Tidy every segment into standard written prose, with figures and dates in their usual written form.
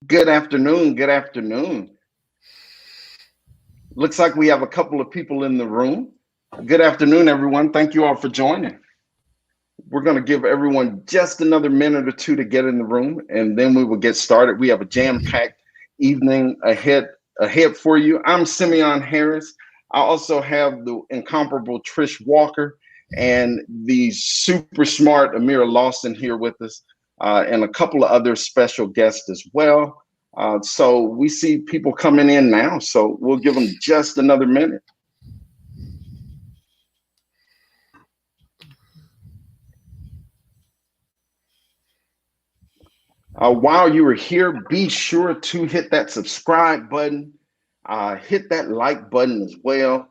Good afternoon. Good afternoon. Looks like we have a couple of people in the room. Good afternoon, everyone. Thank you all for joining. We're going to give everyone just another minute or two to get in the room, and then we will get started. We have a jam-packed evening ahead for you. I'm Simeon Harris. I also have the incomparable Trish Walker and the super smart Amira Lawson here with us, and a couple of other special guests as well. So we see people coming in now, so we'll give them just another minute. While you are here, be sure to hit that subscribe button, hit that like button as well.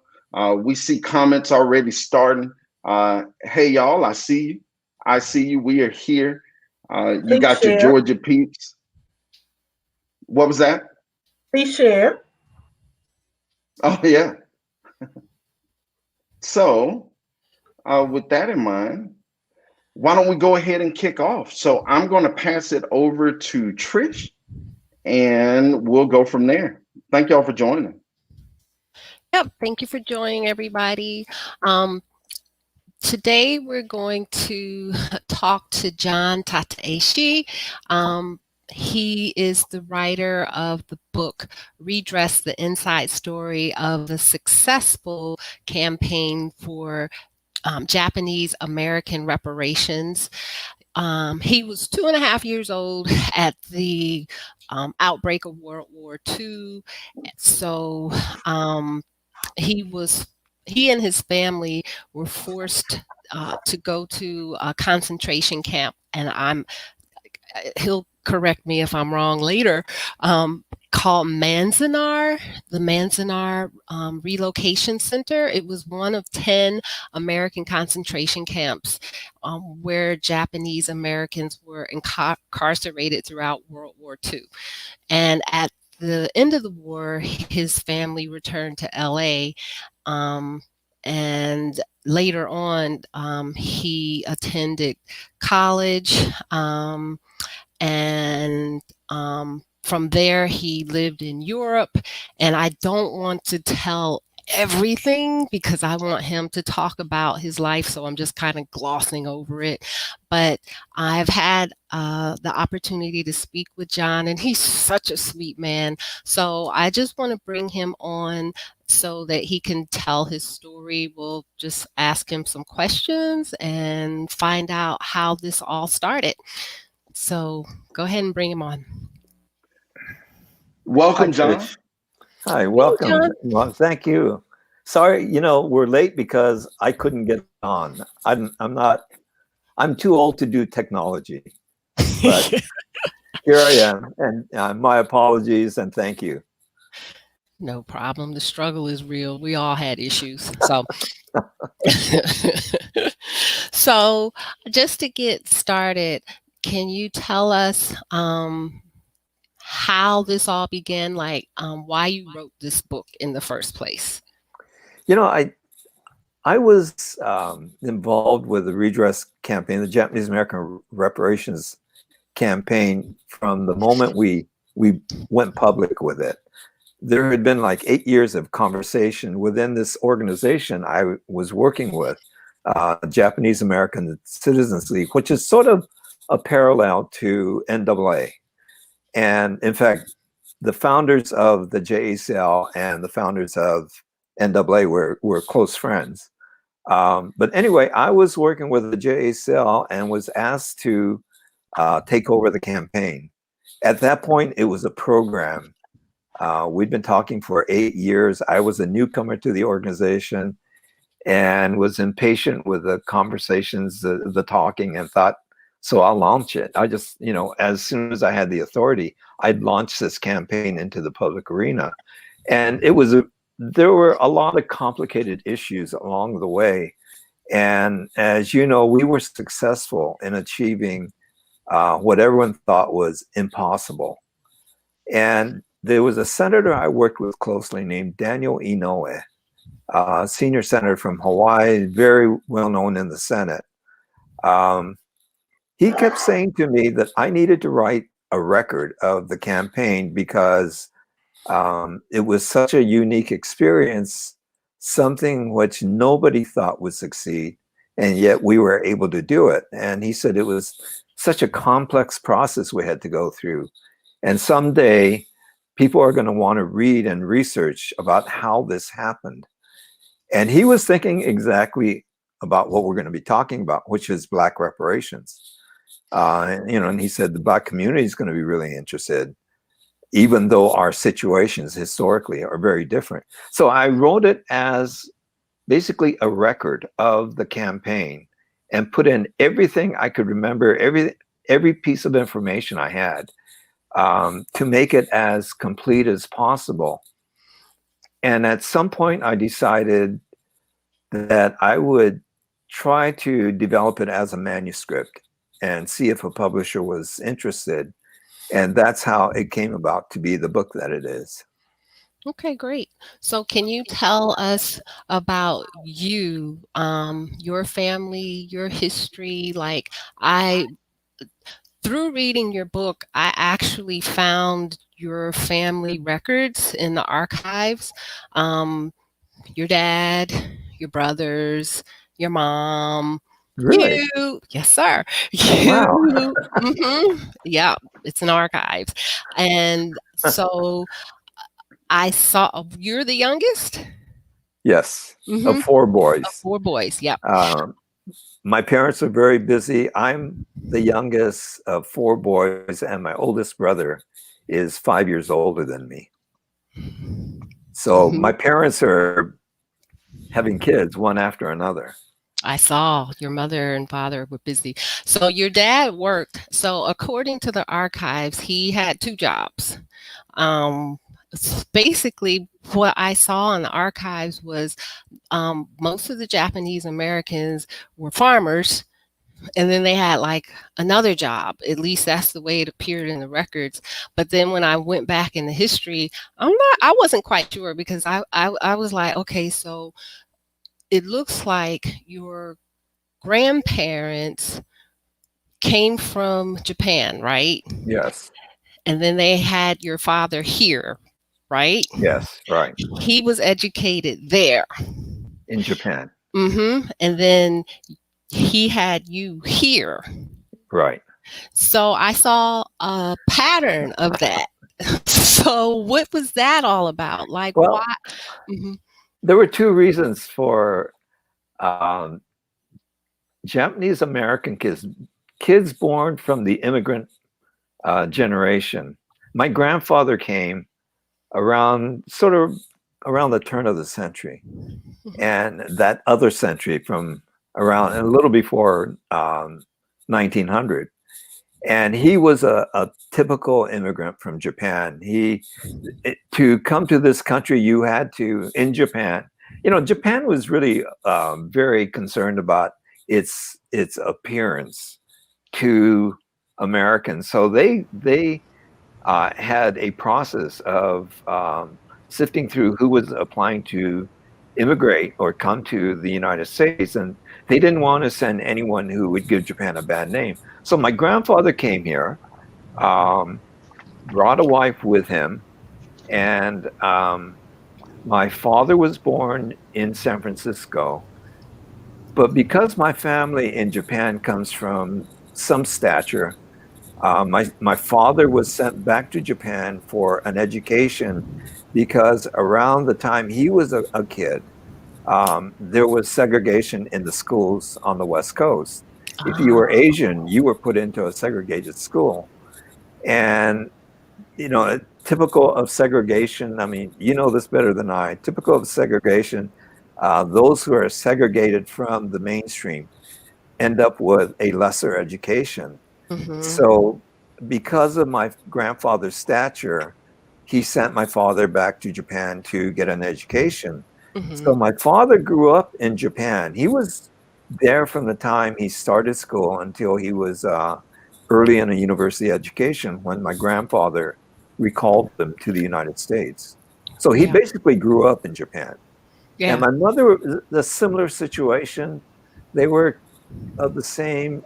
We see comments already starting. Hey, y'all, I see you. I see you. We are here. You got your Georgia peeps. What was that? Please share. Oh, yeah. So, with that in mind, why don't we go ahead and kick off? So I'm going to pass it over to Trish, and we'll go from there. Thank y'all for joining. Yep, thank you for joining, everybody. Today we're going to talk to John Tateishi. He is the writer of the book Redress, the Inside Story of the Successful Campaign for Japanese American Reparations. He was 2.5 years old at the outbreak of World War II. So he and his family were forced to go to a concentration camp, and he'll correct me if I'm wrong later, called Manzanar, the Manzanar Relocation Center. It was one of 10 American concentration camps where Japanese Americans were incarcerated throughout World War II. And at the end of the war, his family returned to LA, and later on, he attended college, and from there he lived in Europe. And I don't want to tell everything because I want him to talk about his life, so I'm just kind of glossing over it. But I've had the opportunity to speak with John, and he's such a sweet man. So I just want to bring him on so that he can tell his story. We'll just ask him some questions and find out how this all started. So go ahead and bring him on. Welcome, John. Hi, welcome. John. Well, thank you. Sorry, we're late because I couldn't get on. I'm too old to do technology, but here I am. And my apologies and thank you. No problem. The struggle is real. We all had issues. So, so just to get started, can you tell us how this all began, like why you wrote this book in the first place? I was involved with the Redress campaign, the Japanese American Reparations campaign, from the moment we went public with it. There had been like 8 years of conversation within this organization I was working with, Japanese American Citizens League, which is sort of a parallel to NAA. And in fact, the founders of the JACL and the founders of NAA were close friends. But anyway, I was working with the JACL and was asked to take over the campaign. At that point, it was a program. We'd been talking for 8 years. I was a newcomer to the organization and was impatient with the conversations, the talking, and thought, so I'll launch it. I just, as soon as I had the authority, I'd launch this campaign into the public arena. And there were a lot of complicated issues along the way. And as you know, we were successful in achieving what everyone thought was impossible. And there was a senator I worked with closely named Daniel Inouye, senior senator from Hawaii, very well known in the Senate. He kept saying to me that I needed to write a record of the campaign because it was such a unique experience, something which nobody thought would succeed, and yet we were able to do it. And he said it was such a complex process we had to go through. And someday people are going to want to read and research about how this happened. And he was thinking exactly about what we're going to be talking about, which is Black reparations. And he said the Black community is going to be really interested, even though our situations historically are very different. So I wrote it as basically a record of the campaign and put in everything I could remember, every piece of information I had, to make it as complete as possible. And at some point I decided that I would try to develop it as a manuscript and see if a publisher was interested. And that's how it came about to be the book that it is. Okay, great. So can you tell us about you, your family, your history? Like through reading your book, I actually found your family records in the archives. Your dad, your brothers, your mom, Really? you, yes, sir. Wow. You, yeah, it's in archives. And so I saw you're the youngest? Yes, of Of 4 boys. 4 boys, yep. My parents are very busy. I'm the youngest of 4 boys, and my oldest brother is 5 years older than me. So my parents are having kids one after another. I saw your mother and father were busy. So your dad worked. So according to the archives, he had 2 jobs. Basically, what I saw in the archives was most of the Japanese Americans were farmers, and then they had like another job. At least that's the way it appeared in the records. But then when I went back in the history, I wasn't quite sure, because I was like, okay, so it looks like your grandparents came from Japan, right? Yes. And then they had your father here, right? Yes, right. He was educated there. In Japan. And then he had you here. Right. So I saw a pattern of that. So what was that all about? Like, well, why? There were 2 reasons for Japanese American kids born from the immigrant generation. My grandfather came around the turn of the century, and that other century from around a little before 1900. And he was a typical immigrant from Japan. To come to this country, you had to, in Japan, Japan was really very concerned about its appearance to Americans. So they had a process of sifting through who was applying to immigrate or come to the United States, and they didn't want to send anyone who would give Japan a bad name. So my grandfather came here, brought a wife with him, and my father was born in San Francisco. But because my family in Japan comes from some stature, my father was sent back to Japan for an education, because around the time he was a kid, there was segregation in the schools on the West Coast. If you were Asian, you were put into a segregated school. And, typical of segregation, I mean, you know this better than I, typical of segregation, those who are segregated from the mainstream end up with a lesser education. So because of my grandfather's stature, he sent my father back to Japan to get an education. So my father grew up in Japan. He was there from the time he started school until he was early in a university education, when my grandfather recalled them to the United States. So he basically grew up in Japan. And my mother, the similar situation. They were of the same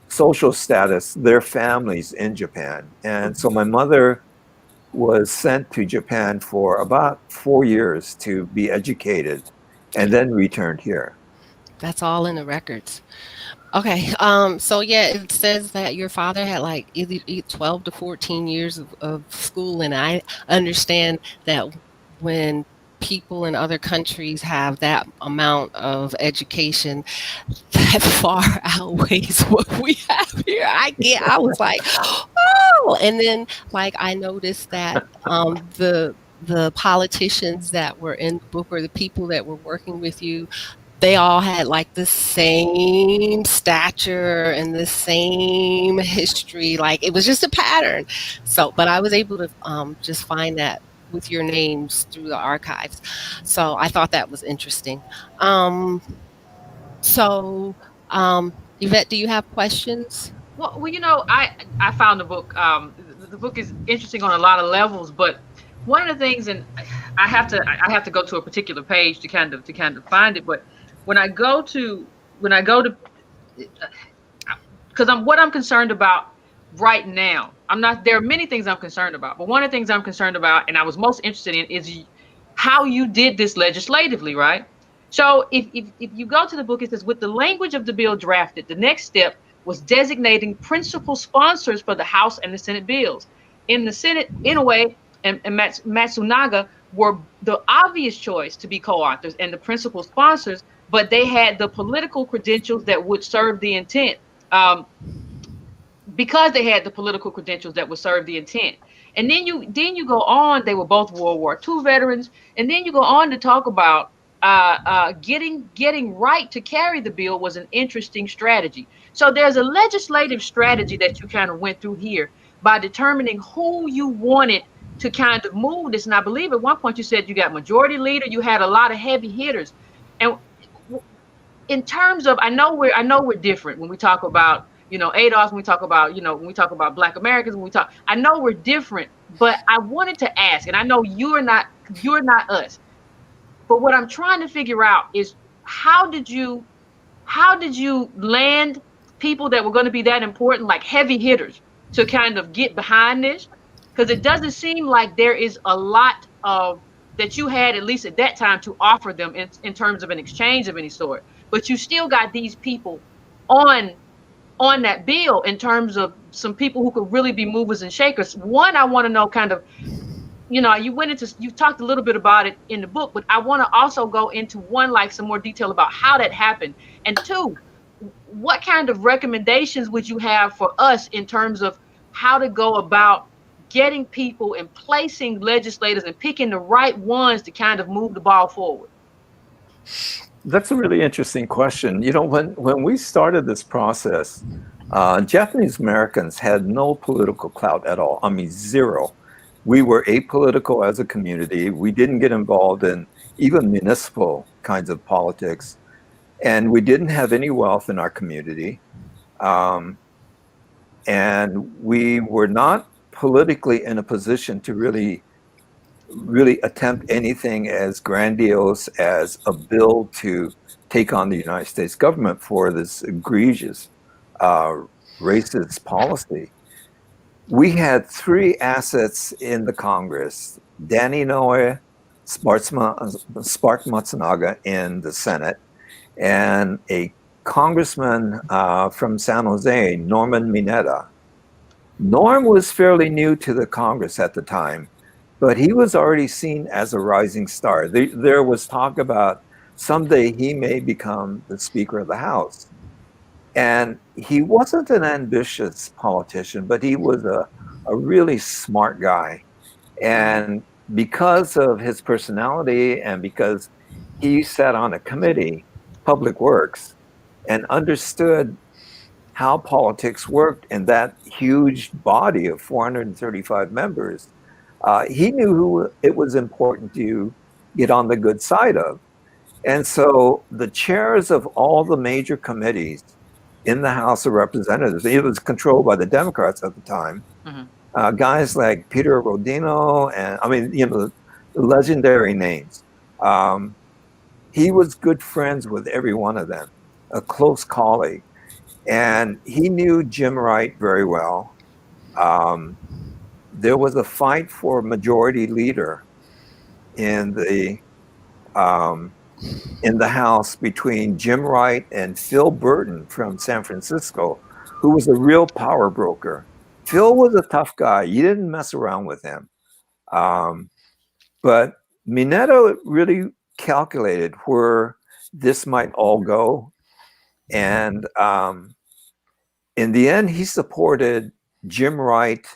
social status, their families in Japan. And so my mother was sent to Japan for about 4 years to be educated and then returned here. That's all in the records. Okay, so yeah, it says that your father had like either 12 to 14 years of school, and I understand that when people in other countries have that amount of education, that far outweighs what we have here. I was like, oh, and then like I noticed that the politicians that were in the book or the people that were working with you, they all had like the same stature and the same history. Like it was just a pattern. So, but I was able to just find that with your names through the archives. So I thought that was interesting. So, Yvette, do you have questions? Well, you know, I found the book. The book is interesting on a lot of levels, but one of the things, and I have to go to a particular page to kind of find it. But when I go to, because what I'm concerned about right now, there are many things I'm concerned about, but one of the things I'm concerned about, and I was most interested in, is how you did this legislatively, right? So if you go to the book, it says, with the language of the bill drafted, the next step was designating principal sponsors for the House and the Senate bills. In the Senate, Inoue and Matsunaga were the obvious choice to be co-authors and the principal sponsors, but they had the political credentials that would serve the intent. Because they had the political credentials that would serve the intent. And then you go on, they were both World War II veterans, and then you go on to talk about getting right to carry the bill was an interesting strategy. So there's a legislative strategy that you kind of went through here by determining who you wanted to kind of move this. And I believe at one point you said you got majority leader, you had a lot of heavy hitters. And in terms of, I know we're different when we talk about, you know, ADOS, when we talk about, you know, when we talk about Black Americans, I know we're different, but I wanted to ask, and I know you're not us, but what I'm trying to figure out is how did you land people that were going to be that important, like heavy hitters, to kind of get behind this? Because it doesn't seem like there is a lot of that you had, at least at that time, to offer them in terms of an exchange of any sort. But you still got these people on that bill in terms of some people who could really be movers and shakers. One, I want to know kind of, you know, you talked a little bit about it in the book, but I want to also go into one, like some more detail about how that happened. And two, what kind of recommendations would you have for us in terms of how to go about getting people and placing legislators and picking the right ones to kind of move the ball forward? That's a really interesting question. You know, when we started this process, Japanese Americans had no political clout at all. I mean, zero. We were apolitical as a community. We didn't get involved in even municipal kinds of politics. And we didn't have any wealth in our community. And we were not politically in a position to really attempt anything as grandiose as a bill to take on the United States government for this egregious racist policy. We had three assets in the Congress: Danny Noe, Spark Matsunaga in the Senate, and a congressman from San Jose, Norman Mineta. Norm was fairly new to the Congress at the time, but he was already seen as a rising star. There was talk about someday he may become the Speaker of the House. And he wasn't an ambitious politician, but he was a really smart guy. And because of his personality and because he sat on a committee, Public Works, and understood how politics worked in that huge body of 435 members, he knew who it was important to get on the good side of. And so the chairs of all the major committees in the House of Representatives, it was controlled by the Democrats at the time, guys like Peter Rodino, and I mean, you know, the legendary names. He was good friends with every one of them, a close colleague. And he knew Jim Wright very well. There was a fight for majority leader in the House between Jim Wright and Phil Burton from San Francisco, who was a real power broker. Phil was a tough guy. You didn't mess around with him. But Mineta really calculated where this might all go. And in the end, he supported Jim Wright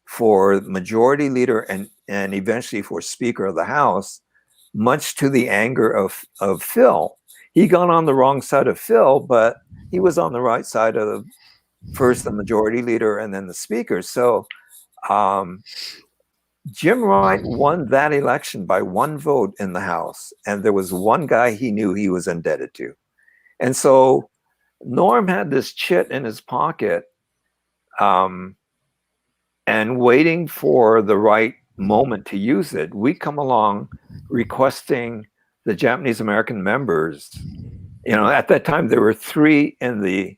for majority leader and eventually for Speaker of the House, much to the anger of Phil. He got on the wrong side of Phil, but he was on the right side of first the majority leader and then the Speaker. So Jim Wright won that election by one vote in the House, and there was one guy he knew he was indebted to. And so Norm had this chit in his pocket and waiting for the right moment to use it. We come along requesting the Japanese American members. You know, at that time, there were 3 in the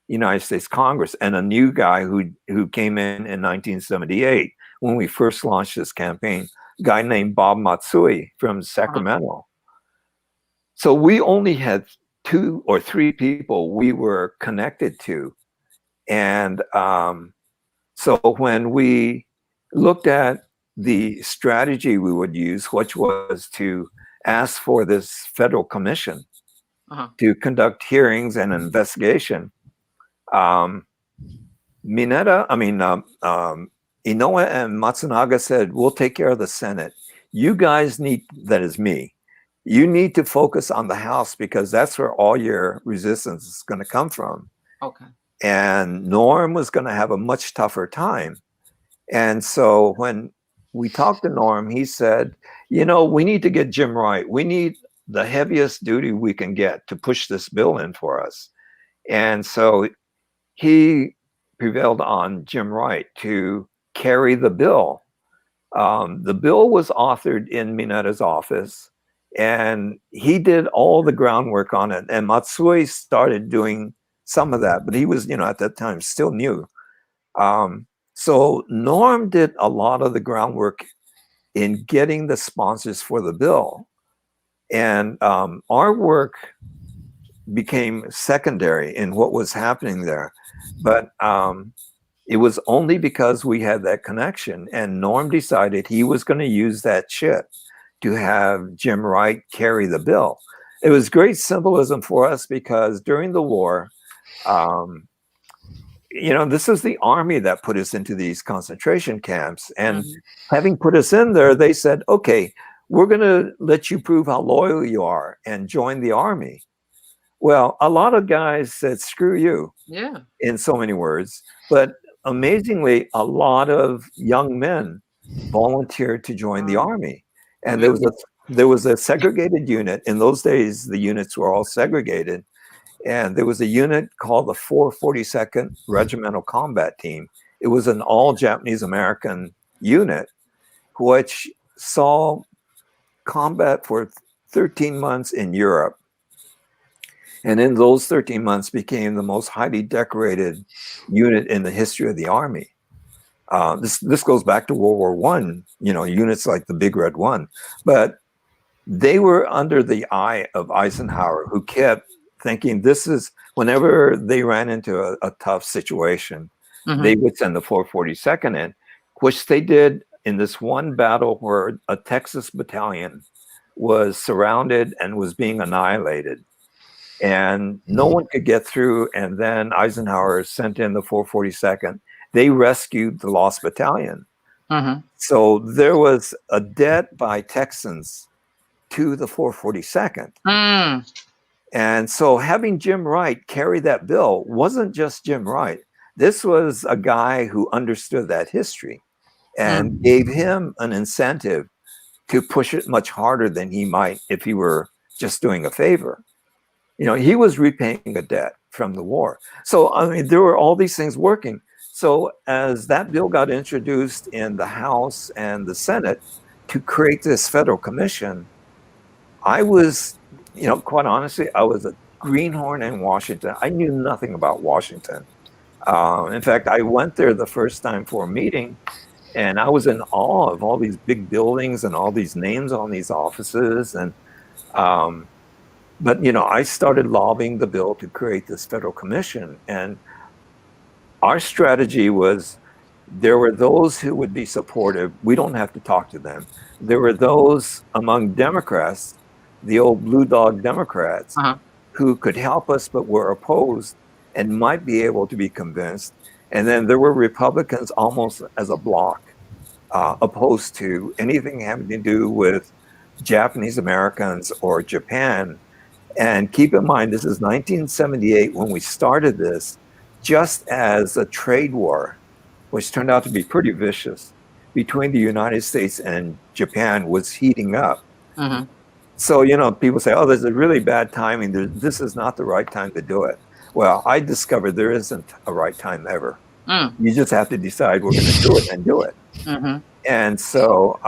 United States Congress and a new guy who came in 1978 when we first launched this campaign, a guy named Bob Matsui from Sacramento. So we only had 2 or 3 people we were connected to. And so when we looked at the strategy we would use, which was to ask for this federal commission to conduct hearings and investigation, Inoue and Matsunaga said, we'll take care of the Senate. You guys need, that is me, you need to focus on the House because that's where all your resistance is going to come from. Okay. And Norm was going to have a much tougher time. And so when we talked to Norm, he said, you know, we need to get Jim Wright. We need the heaviest duty we can get to push this bill in for us. And so he prevailed on Jim Wright to carry the bill. The bill was authored in Mineta's office, and he did all the groundwork on it. And Matsui started doing some of that, but he was, you know, at that time still new. So Norm did a lot of the groundwork in getting the sponsors for the bill. And our work became secondary in what was happening there. But it was only because we had that connection, and Norm decided he was going to use that chit to have Jim Wright carry the bill. It was great symbolism for us because during the war, you know, this is the army that put us into these concentration camps. And having put us in there, they said, okay, we're going to let you prove how loyal you are and join the army. Well, a lot of guys said, screw you, in so many words. But amazingly, a lot of young men volunteered to join the army. And there was a segregated unit. In those days, the units were all segregated. And there was a unit called the 442nd Regimental Combat Team. It was an all Japanese American unit, which saw combat for 13 months in Europe. And in those 13 months became the most highly decorated unit in the history of the Army. This goes back to World War I, you know, units like the Big Red One. But they were under the eye of Eisenhower, who kept thinking this is, whenever they ran into a tough situation, they would send the 442nd in, which they did in this one battle where a Texas battalion was surrounded and was being annihilated. And no one could get through. And then Eisenhower sent in the 442nd. They rescued the lost battalion. So there was a debt by Texans to the 442nd. And so having Jim Wright carry that bill wasn't just Jim Wright. This was a guy who understood that history and gave him an incentive to push it much harder than he might if he were just doing a favor. You know, he was repaying a debt from the war. So, I mean, there were all these things working. So as that bill got introduced in the House and the Senate to create this federal commission, I was, you know, quite honestly, I Greenhorn and Washington. I knew nothing about Washington. In fact, I went there the first time for a meeting, and I was in awe of all these big buildings and all these names on these offices. And but I started lobbying the bill to create this federal commission, and our strategy was there were those who would be supportive. We don't have to talk to them. There were those among Democrats, the old blue dog Democrats, who could help us but were opposed and might be able to be convinced. And then there were Republicans almost as a block, opposed to anything having to do with Japanese Americans or Japan. And keep in mind, this is 1978 when we started this, just as a trade war, which turned out to be pretty vicious, between the United States and Japan was heating up. So, people say, oh, there's a really bad timing. This is not the right time to do it. Well, I discovered there isn't a right time ever. You just have to decide we're going to do it and do it. And so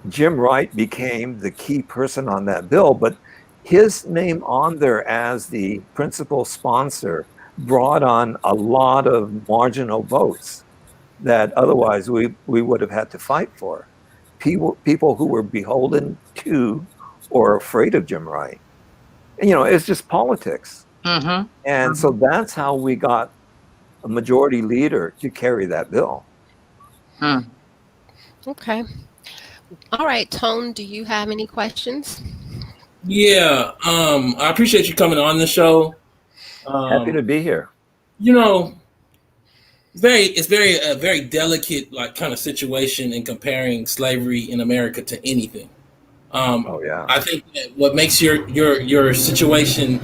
Jim Wright became the key person on that bill, but his name on there as the principal sponsor brought on a lot of marginal votes that otherwise we would have had to fight for. People who were beholden to or afraid of Jim Wright. And, it's just politics. And so that's how we got a majority leader to carry that bill. Okay. All right, Tone, do you have any questions? Yeah, I appreciate you coming on the show. Happy to be here. It's a very delicate kind of situation in comparing slavery in America to anything. I think that what makes your situation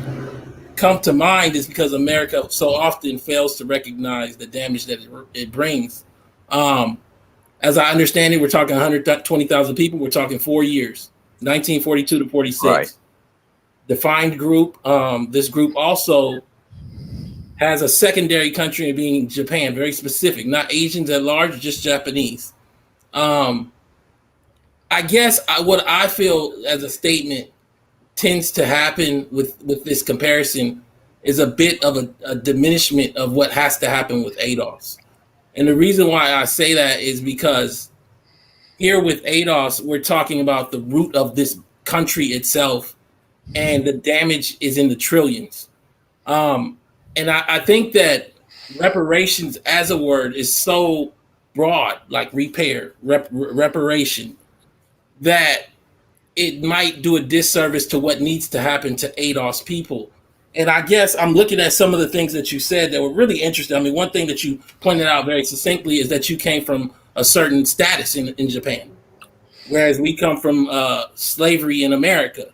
come to mind is because America so often fails to recognize the damage that it brings. As I understand it, we're talking 120,000 people. We're talking 4 years, 1942 to 46. Right. Defined group. This group also has a secondary country being Japan, very specific, not Asians at large, just Japanese. I guess what I feel as a statement tends to happen with this comparison is a bit of a diminishment of what has to happen with ADOS. And the reason why I say that is because here with ADOS, we're talking about the root of this country itself, and the damage is in the trillions. And I think that reparations as a word is so broad, like repair, reparation, that it might do a disservice to what needs to happen to ADOS people. And I guess I'm looking at some of the things that you said that were really interesting. I mean, one thing that you pointed out very succinctly is that you came from a certain status in Japan, whereas we come from slavery in America.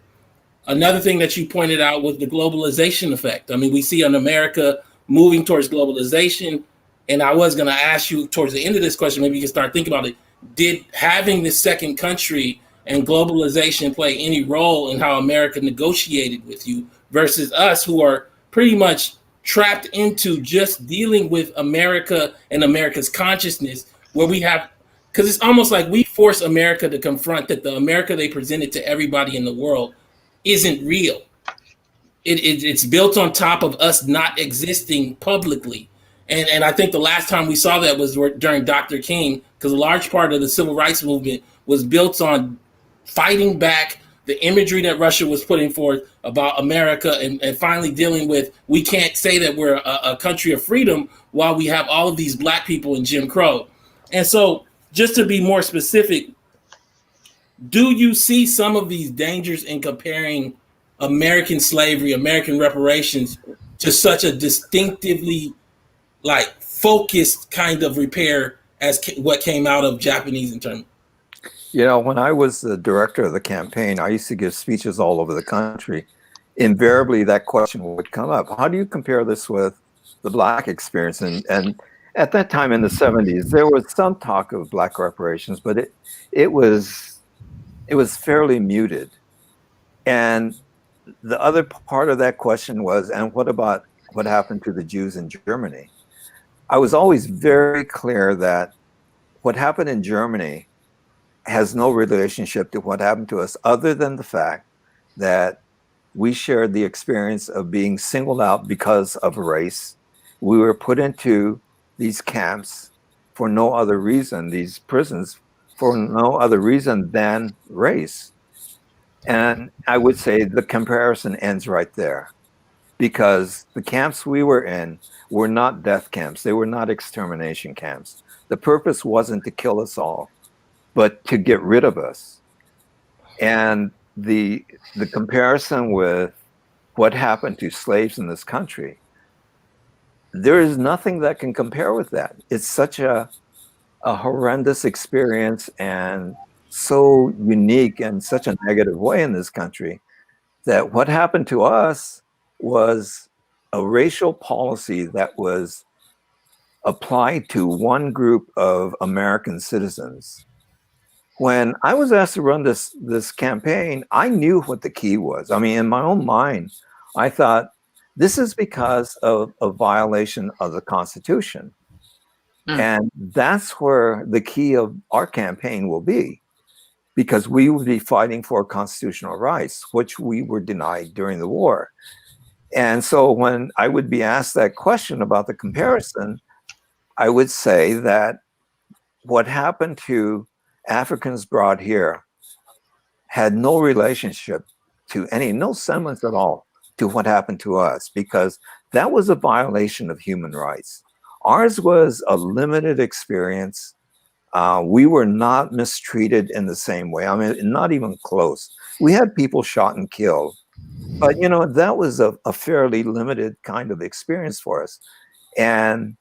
Another thing that you pointed out was the globalization effect. I mean, we see in America moving towards globalization. And I was going to ask you towards the end of this question, maybe you can start thinking about it. Did having this second country and globalization play any role in how America negotiated with you versus us, who are pretty much trapped into just dealing with America and America's consciousness, where we have, because it's almost like we force America to confront that the America they presented to everybody in the world isn't real. It's built on top of us not existing publicly. And I think the last time we saw that was during Dr. King, because a large part of the civil rights movement was built on fighting back the imagery that Russia was putting forth about America and finally dealing with, we can't say that we're a country of freedom while we have all of these black people in Jim Crow. And so just to be more specific, do you see some of these dangers in comparing American slavery, American reparations to such a distinctively focused kind of repair as what came out of Japanese internment? When I was the director of the campaign, I used to give speeches all over the country. Invariably, that question would come up. How do you compare this with the Black experience? And at that time in the 70s, there was some talk of Black reparations, but it was fairly muted. And the other part of that question was, and what about what happened to the Jews in Germany? I was always very clear that what happened in Germany has no relationship to what happened to us, other than the fact that we shared the experience of being singled out because of race. We were put into these camps for no other reason, these prisons for no other reason than race. And I would say the comparison ends right there, because the camps we were in were not death camps. They were not extermination camps. The purpose wasn't to kill us all, but to get rid of us. And the comparison with what happened to slaves in this country, there is nothing that can compare with that. It's such a horrendous experience, and so unique in such a negative way in this country, that what happened to us was a racial policy that was applied to one group of American citizens. When I was asked to run this campaign, I knew what the key was. I mean, in my own mind, I thought, this is because of a violation of the Constitution. And that's where the key of our campaign will be, because we will be fighting for constitutional rights, which we were denied during the war. And so when I would be asked that question about the comparison, I would say that what happened to Africans brought here had no relationship to no semblance at all to what happened to us, because that was a violation of human rights. Ours was a limited experience. We were not mistreated in the same way. I mean, not even close. We had people shot and killed, but that was a fairly limited kind of experience for us. And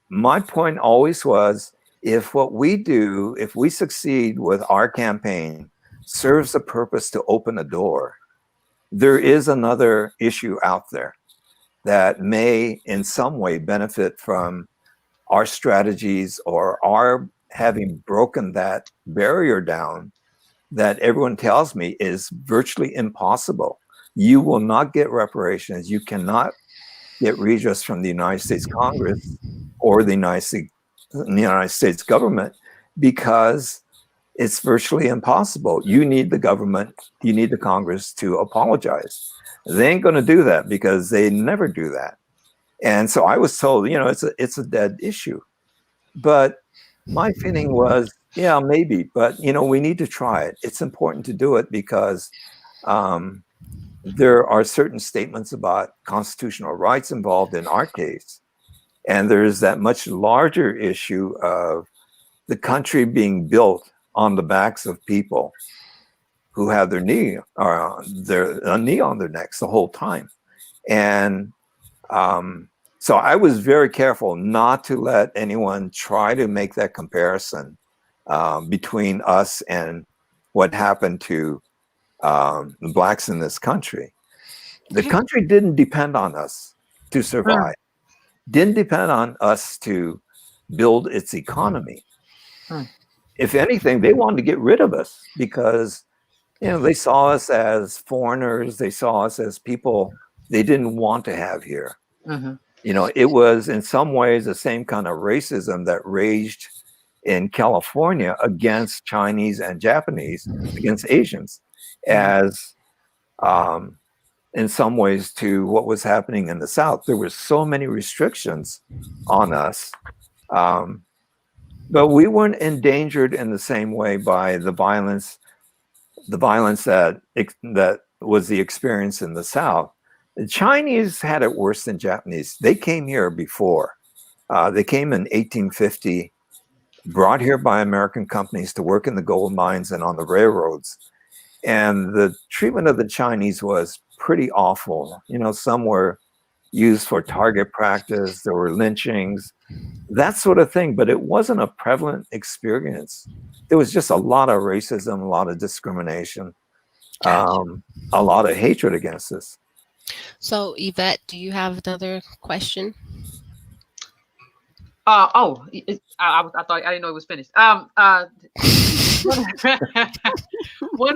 my point always was, if what we do, if we succeed with our campaign, serves the purpose to open a door, there is another issue out there that may in some way benefit from our strategies, or our having broken that barrier down that everyone tells me is virtually impossible. You will not get reparations. You cannot get redress from the United States Congress or the United States government, because it's virtually impossible. You need the government, you need the Congress to apologize. They ain't going to do that, because they never do that. And so I was told, it's a dead issue. But my feeling was, yeah, maybe, but we need to try it. It's important to do it, because there are certain statements about constitutional rights involved in our case. And there's that much larger issue of the country being built on the backs of people who have their knee on their necks the whole time. And so I was very careful not to let anyone try to make that comparison between us and what happened to the blacks in this country. The country didn't depend on us to survive, didn't depend on us to build its economy. If anything, they wanted to get rid of us, because they saw us as foreigners. They saw us as people they didn't want to have here. It was in some ways the same kind of racism that raged in California against Chinese and Japanese, against Asians, as in some ways to what was happening in the South. There were so many restrictions on us, but we weren't endangered in the same way by the violence that was the experience in the South. The Chinese had it worse than Japanese. They came here before. They came in 1850, brought here by American companies to work in the gold mines and on the railroads. And the treatment of the Chinese was pretty awful. Some were used for target practice. There were lynchings, that sort of thing. But it wasn't a prevalent experience. There was just a lot of racism, a lot of discrimination, a lot of hatred against us. So, Yvette, do you have another question? I thought I didn't know it was finished. One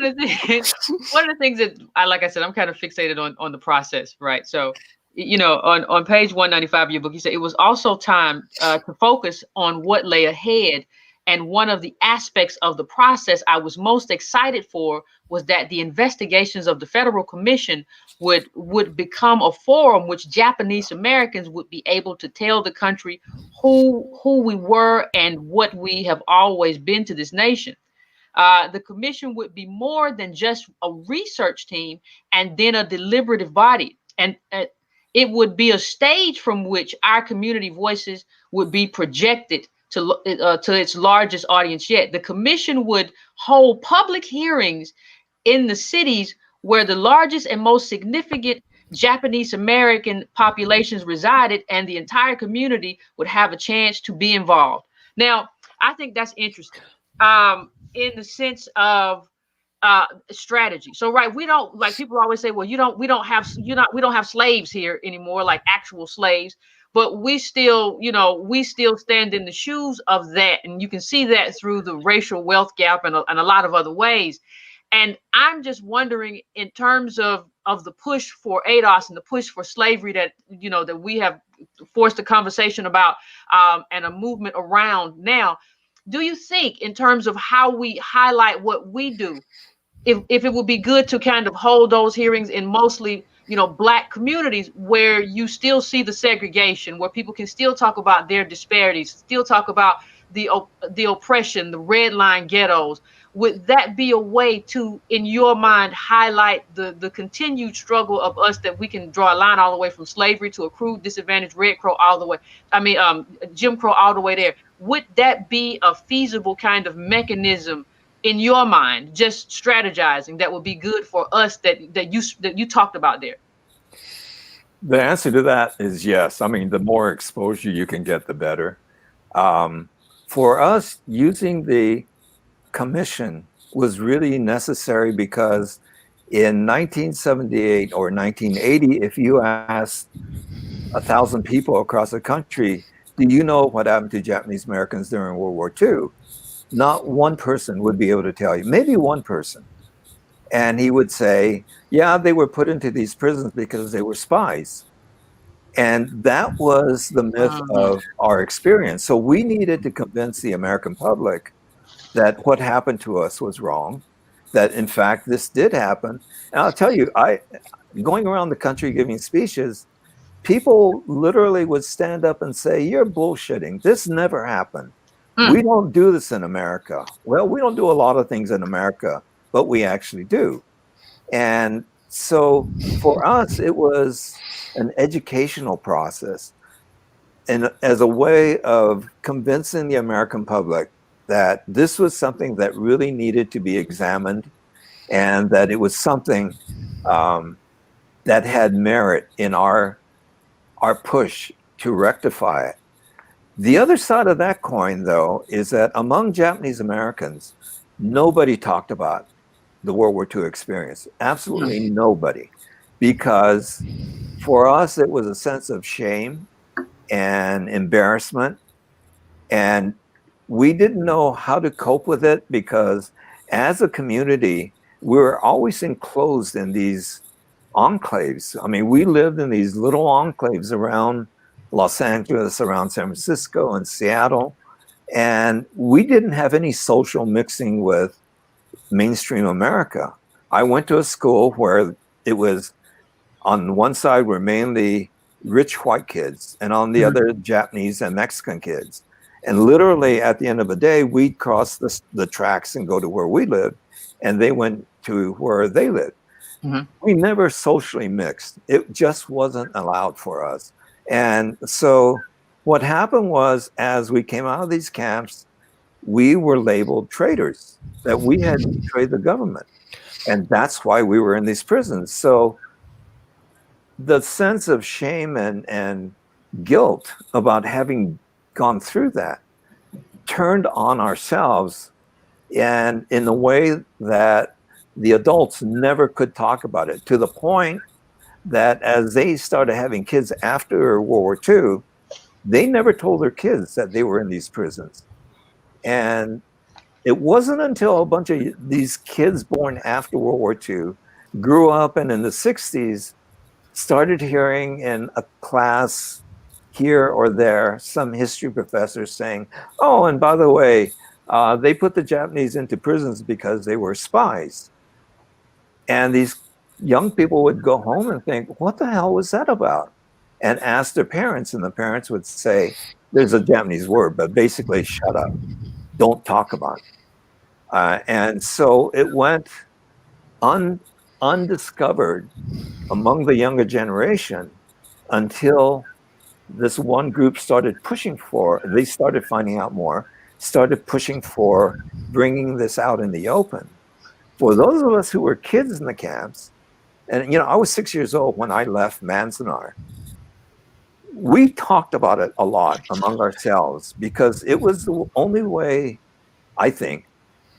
of the things that like I said, I'm kind of fixated on the process, right? So, on page 195 of your book, you said it was also time to focus on what lay ahead And one of the aspects of the process I was most excited for was that the investigations of the Federal Commission would become a forum which Japanese Americans would be able to tell the country who we were and what we have always been to this nation. The commission would be more than just a research team and then a deliberative body. And it would be a stage from which our community voices would be projected to its largest audience yet. The commission would hold public hearings in the cities where the largest and most significant Japanese American populations resided, and the entire community would have a chance to be involved. Now, I think that's interesting. In the sense of strategy. So right, we don't, like, people always say, well, we don't have slaves here anymore, like actual slaves, but we still stand in the shoes of that, and you can see that through the racial wealth gap and a lot of other ways. And I'm just wondering, in terms of the push for ADOS and the push for slavery that we have forced a conversation about, and a movement around now, do you think, in terms of how we highlight what we do, if it would be good to kind of hold those hearings in mostly Black communities where you still see the segregation, where people can still talk about their disparities, still talk about the oppression, the red line ghettos? Would that be a way to, in your mind, highlight the continued struggle of us, that we can draw a line all the way from slavery to accrued disadvantage, Red Crow, all the way, Jim Crow, all the way there? Would that be a feasible kind of mechanism in your mind, just strategizing, that would be good for us, that you talked about there? The answer to that is yes. I mean, the more exposure you can get, the better. For us, using the commission was really necessary because in 1978 or 1980, if you asked 1,000 people across the country, do you know what happened to Japanese Americans during World War II? Not one person would be able to tell you, maybe one person. And he would say, yeah, they were put into these prisons because they were spies. And that was the myth of our experience. So we needed to convince the American public that what happened to us was wrong, that in fact this did happen. And I'll tell you, going around the country giving speeches, people literally would stand up and say, you're bullshitting. This never happened. We don't do this in America. Well, we don't do a lot of things in America, but we actually do. And so for us, it was an educational process, and as a way of convincing the American public that this was something that really needed to be examined, and that it was something that had merit in our push to rectify it. The other side of that coin, though, is that among Japanese Americans, nobody talked about the World War II experience. Absolutely nobody. Because for us, it was a sense of shame and embarrassment. And we didn't know how to cope with it, because as a community, we were always enclosed in these enclaves. I mean, we lived in these little enclaves around Los Angeles, around San Francisco and Seattle. And we didn't have any social mixing with mainstream America. I went to a school where it was, on one side were mainly rich white kids, and on the other, Japanese and Mexican kids. And literally at the end of the day, we'd cross the tracks and go to where we lived, and they went to where they lived. We never socially mixed. It just wasn't allowed for us. And so what happened was, as we came out of these camps, we were labeled traitors, that we had betrayed the government. And that's why we were in these prisons. So the sense of shame and guilt about having gone through that turned on ourselves, and in a way that the adults never could talk about it, to the point that as they started having kids after World War II, they never told their kids that they were in these prisons. And it wasn't until a bunch of these kids born after World War II grew up, and in the 60s started hearing in a class here or there some history professor saying, oh, and by the way, they put the Japanese into prisons because they were spies. And these young people would go home and think, what the hell was that about? And ask their parents, and the parents would say, there's a Japanese word, but basically, shut up. Don't talk about it. And so it went undiscovered among the younger generation until this one group started pushing for, they started finding out more, started pushing for bringing this out in the open. For those of us who were kids in the camps, and I was 6 years old when I left Manzanar, we talked about it a lot among ourselves because it was the only way, I think,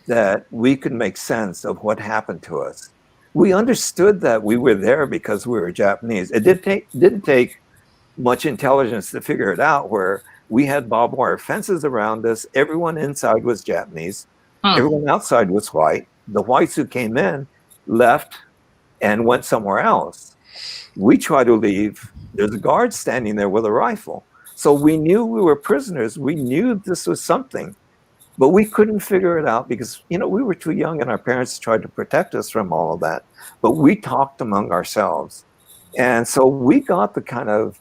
that we could make sense of what happened to us. We understood that we were there because we were Japanese. It didn't take much intelligence to figure it out, where we had barbed wire fences around us. Everyone inside was Japanese. Everyone outside was white. The whites who came in left and went somewhere else. We tried to leave. There's a guard standing there with a rifle. So we knew we were prisoners. We knew this was something, but we couldn't figure it out because, we were too young and our parents tried to protect us from all of that. But we talked among ourselves. And so we got the kind of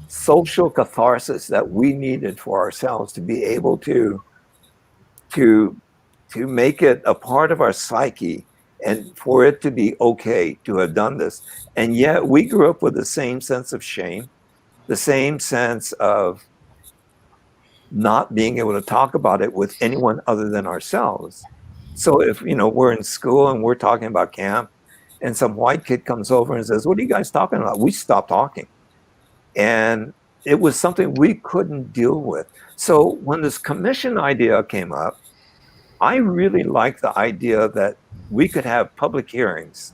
social catharsis that we needed for ourselves to be able to make it a part of our psyche and for it to be okay to have done this. And yet we grew up with the same sense of shame, the same sense of not being able to talk about it with anyone other than ourselves. So if, we're in school and we're talking about camp and some white kid comes over and says, what are you guys talking about? We stop talking. And it was something we couldn't deal with. So when this commission idea came up, I really liked the idea that we could have public hearings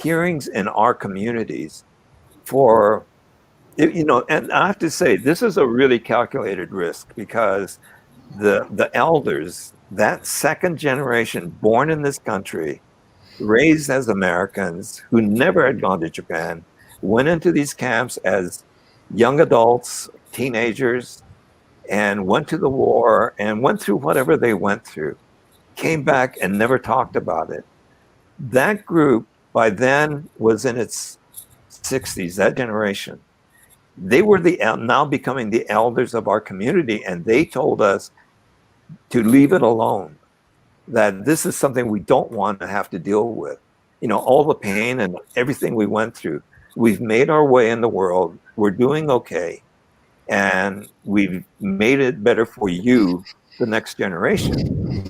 in our communities for, and I have to say, this is a really calculated risk because the elders, that second generation born in this country, raised as Americans who never had gone to Japan, went into these camps as young adults, teenagers, and went to the war and went through whatever they went through, came back and never talked about it. That group by then was in its 60s, that generation. They were now becoming the elders of our community, and they told us to leave it alone, that this is something we don't want to have to deal with. All the pain and everything we went through, we've made our way in the world, we're doing okay, and we've made it better for you, the next generation,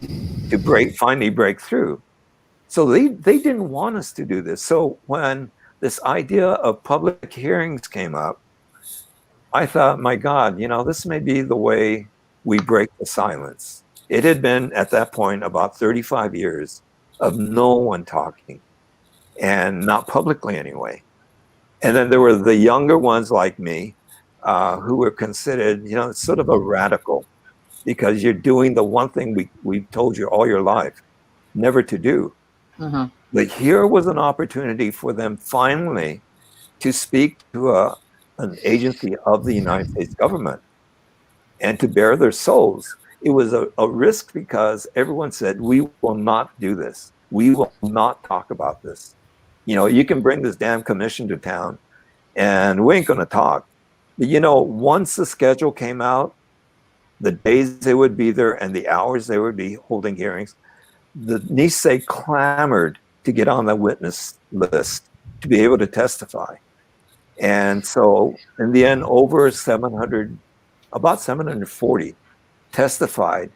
to finally break through. So they didn't want us to do this. So when this idea of public hearings came up, I thought, my God, this may be the way we break the silence. It had been at that point about 35 years of no one talking, and not publicly anyway. And then there were the younger ones like me, who were considered, sort of a radical, because you're doing the one thing we've told you all your life never to do. Mm-hmm. But here was an opportunity for them finally to speak to an agency of the United States government and to bare their souls. It was a risk because everyone said, we will not do this. We will not talk about this. You can bring this damn commission to town and we ain't going to talk. But once the schedule came out, the days they would be there and the hours they would be holding hearings, the Nisei clamored to get on the witness list to be able to testify. And so in the end, about 740 testified.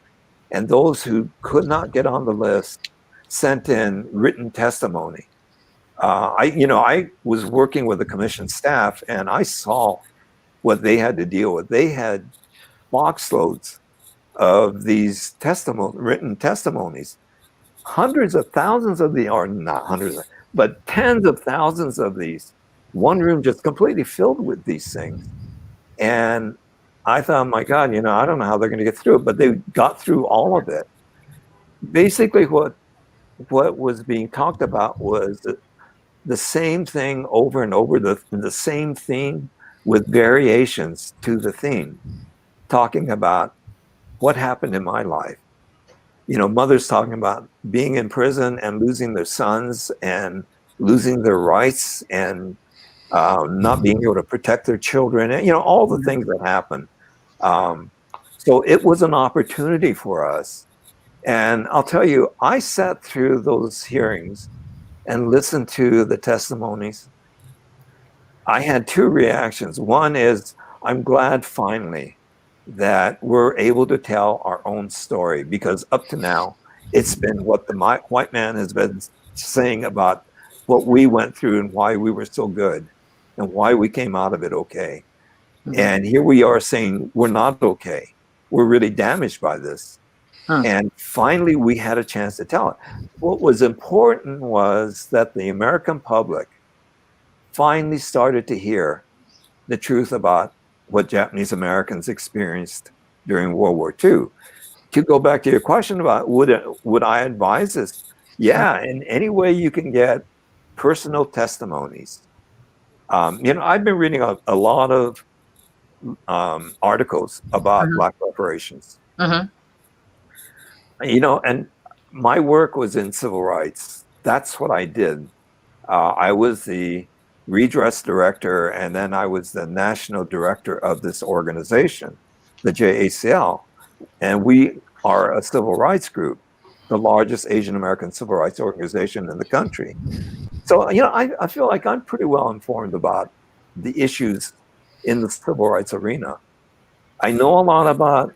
And those who could not get on the list sent in written testimony. I was working with the commission staff and I saw what they had to deal with. They had box loads of these written testimonies. Hundreds of thousands of these, or not hundreds, but tens of thousands of these. One room just completely filled with these things. And I thought, my God, I don't know how they're going to get through it, but they got through all of it. Basically, what was being talked about was the same thing over and over, the same theme with variations to the theme, talking about what happened in my life. mothers talking about being in prison and losing their sons and losing their rights and not being able to protect their children, and all the things that happen. So it was an opportunity for us. And I'll tell you, I sat through those hearings and listened to the testimonies. I had two reactions. One is, I'm glad finally that we're able to tell our own story, because up to now, it's been what the white man has been saying about what we went through and why we were so good and why we came out of it okay. Mm-hmm. And here we are saying we're not okay. We're really damaged by this. And finally, we had a chance to tell it. What was important was that the American public finally started to hear the truth about what Japanese Americans experienced during World War II. To go back to your question about would I advise this? Yeah, in any way you can get personal testimonies. I've been reading a lot of articles about Black reparations. And my work was in civil rights. That's what I did. I was the Redress director, and then I was the national director of this organization, the JACL. And we are a civil rights group, the largest Asian American civil rights organization in the country. So, I feel like I'm pretty well informed about the issues in the civil rights arena. I know a lot about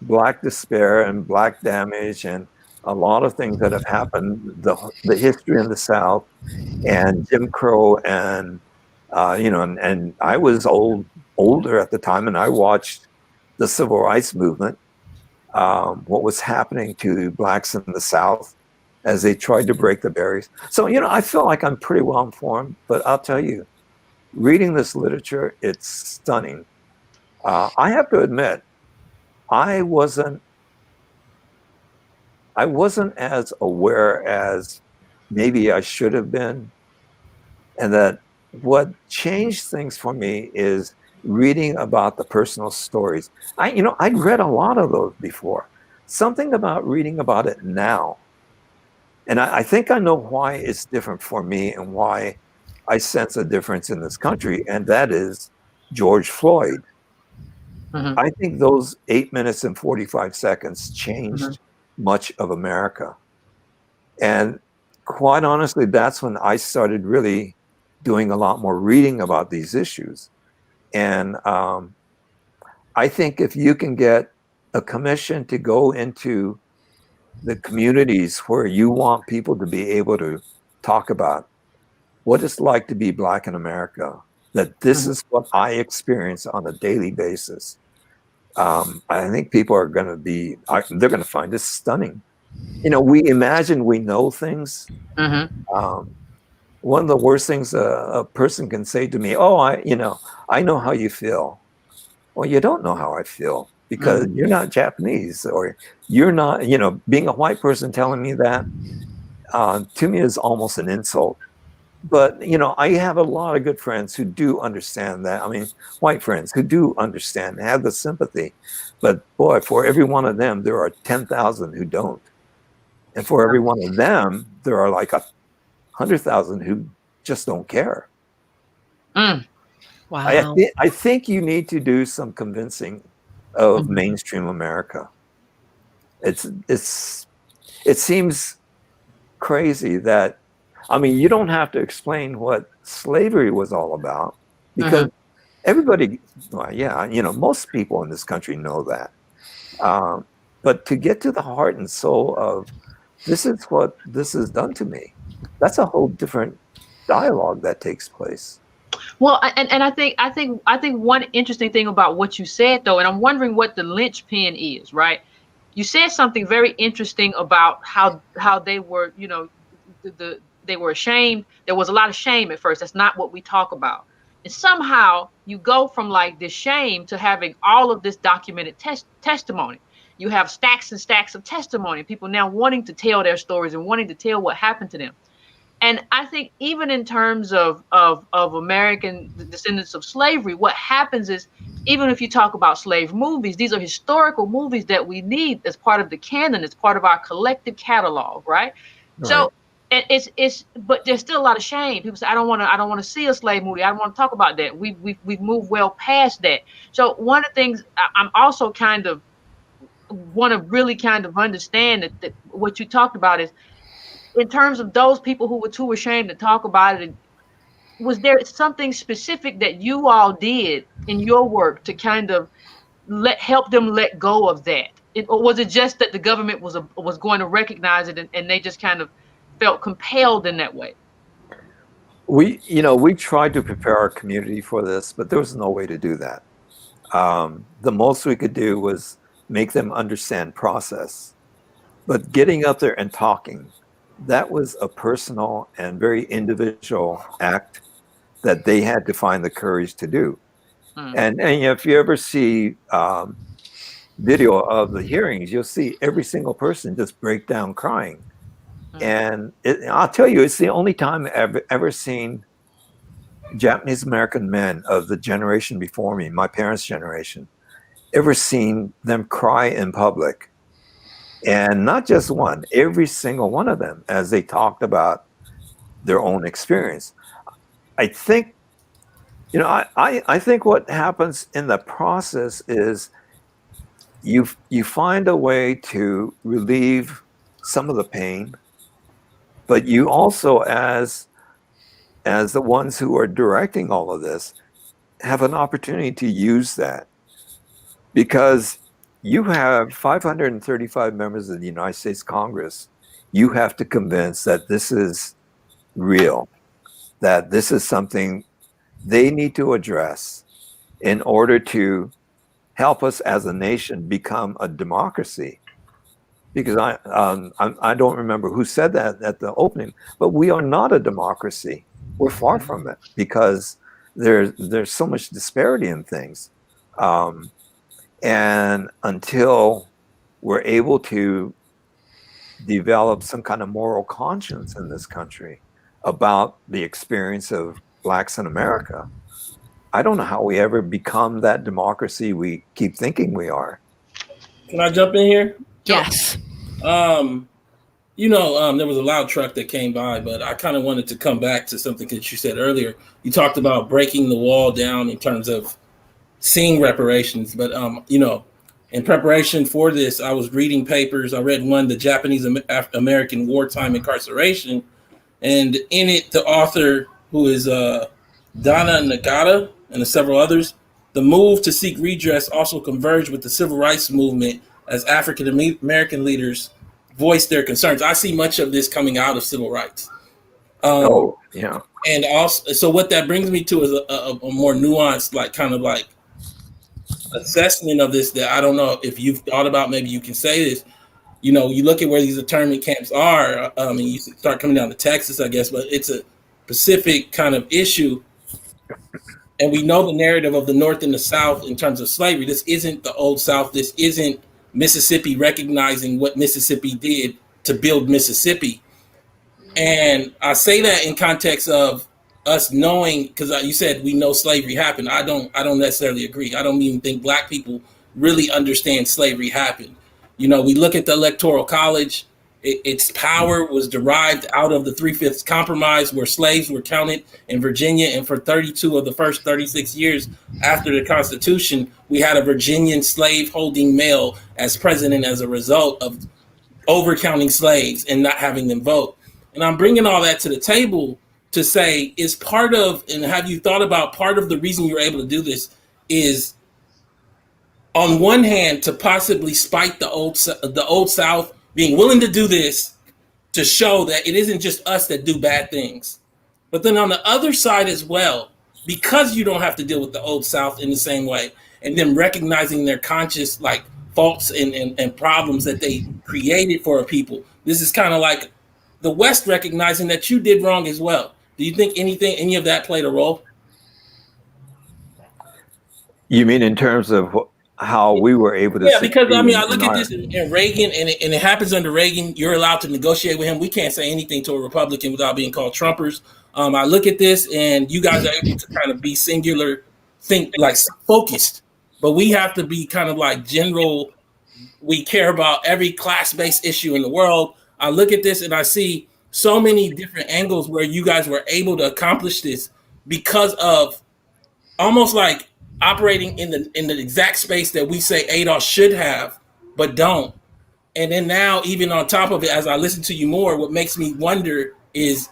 Black despair and Black damage and a lot of things that have happened, the history in the South and Jim Crow and I was older at the time, and I watched the civil rights movement, what was happening to Blacks in the South as they tried to break the barriers. So, I feel like I'm pretty well informed, but I'll tell you, reading this literature, it's stunning. I have to admit, I wasn't as aware as maybe I should have been. And that what changed things for me is reading about the personal stories. I'd read a lot of those before. Something about reading about it now. And I think I know why it's different for me and why I sense a difference in this country. And that is George Floyd. I think those 8 minutes and 45 seconds changed much of America. And quite honestly, that's when I started really doing a lot more reading about these issues. And I think if you can get a commission to go into the communities where you want people to be able to talk about what it's like to be Black in America, that this is what I experience on a daily basis. I think people are going to they're going to find this stunning. We imagine we know things. One of the worst things a person can say to me, I know how you feel. Well, you don't know how I feel, because you're not Japanese, or you're not, being a white person telling me that, to me is almost an insult. But, I have a lot of good friends who do understand that. I mean, white friends who do understand, have the sympathy. But boy, for every one of them, there are 10,000 who don't. And for every one of them, there are like 100,000 who just don't care. Wow. I think you need to do some convincing of mainstream America. It seems crazy that, you don't have to explain what slavery was all about, because everybody, most people in this country know that. But to get to the heart and soul of, this is what this has done to me, that's a whole different dialogue that takes place. Well, and I think one interesting thing about what you said, though, and I'm wondering what the linchpin is, right? You said something very interesting about how they were, they were ashamed. There was a lot of shame at first. That's not what we talk about. And somehow you go from like this shame to having all of this documented testimony. You have stacks and stacks of testimony, people now wanting to tell their stories and wanting to tell what happened to them. And I think even in terms of American descendants of slavery, what happens is even if you talk about slave movies, these are historical movies that we need as part of the canon, as part of our collective catalog, right? So but there's still a lot of shame. People say, I don't want to see a slave movie. I don't want to talk about that. We've moved well past that. So one of the things I'm also kind of want to really kind of understand that what you talked about is in terms of those people who were too ashamed to talk about it. Was there something specific that you all did in your work to kind of help them let go of that? Or was it just that the government was going to recognize it and they just kind of felt compelled in that way? We tried to prepare our community for this, but there was no way to do that. The most we could do was make them understand process. But getting up there and talking, that was a personal and very individual act that they had to find the courage to do. And if you ever see video of the hearings, you'll see every single person just break down crying. And I'll tell you, it's the only time I've ever seen Japanese American men of the generation before me, my parents' generation, ever seen them cry in public. And not just one, every single one of them, as they talked about their own experience. I think, I think what happens in the process is you find a way to relieve some of the pain, but you also, as the ones who are directing all of this, have an opportunity to use that. Because you have 535 members of the United States Congress. You have to convince that this is real, that this is something they need to address in order to help us as a nation become a democracy. Because I don't remember who said that at the opening, but we are not a democracy. We're far from it because there's so much disparity in things. And until we're able to develop some kind of moral conscience in this country about the experience of Blacks in America, I don't know how we ever become that democracy we keep thinking we are. Can I jump in here? Yes. There was a loud truck that came by, but I kind of wanted to come back to something that you said earlier. You talked about breaking the wall down in terms of seeing reparations, but in preparation for this, I was reading papers. I read one, The Japanese American Wartime Incarceration, and in it, the author, who is Dana Nagata and several others, the move to seek redress also converged with the civil rights movement as African American leaders voiced their concerns. I see much of this coming out of civil rights. And also, so what that brings me to is a more nuanced, assessment of this that I don't know if you've thought about. Maybe you can say this. You look at where these internment camps are, and you start coming down to Texas, I guess, but it's a Pacific kind of issue. And we know the narrative of the North and the South in terms of slavery. This isn't the Old South. This isn't Mississippi recognizing what Mississippi did to build Mississippi. And I say that in context of us knowing, because you said we know slavery happened. I don't necessarily agree. I don't even think Black people really understand slavery happened. We look at the Electoral College. Its power was derived out of the 3/5 Compromise, where slaves were counted in Virginia. And for 32 of the first 36 years after the Constitution, we had a Virginian slave-holding male as president as a result of overcounting slaves and not having them vote. And I'm bringing all that to the table to say, is part of, and have you thought about part of the reason you're able to do this is, on one hand, to possibly spite the old South being willing to do this to show that it isn't just us that do bad things. But then on the other side as well, because you don't have to deal with the Old South in the same way, and then recognizing their conscious faults and problems that they created for a people. This is kind of like the West recognizing that you did wrong as well. Do you think any of that played a role? You mean in terms of how we were able to? Yeah, because I look at this in Reagan, and it happens under Reagan. You're allowed to negotiate with him. We can't say anything to a Republican without being called Trumpers. I look at this, and you guys are able to kind of be singular, think focused but we have to be kind of like general. We care about every class-based issue in the world. I look at this and I see so many different angles where you guys were able to accomplish this because of almost like operating in the exact space that we say ADOS should have, but don't. And then now, even on top of it, as I listen to you more, what makes me wonder is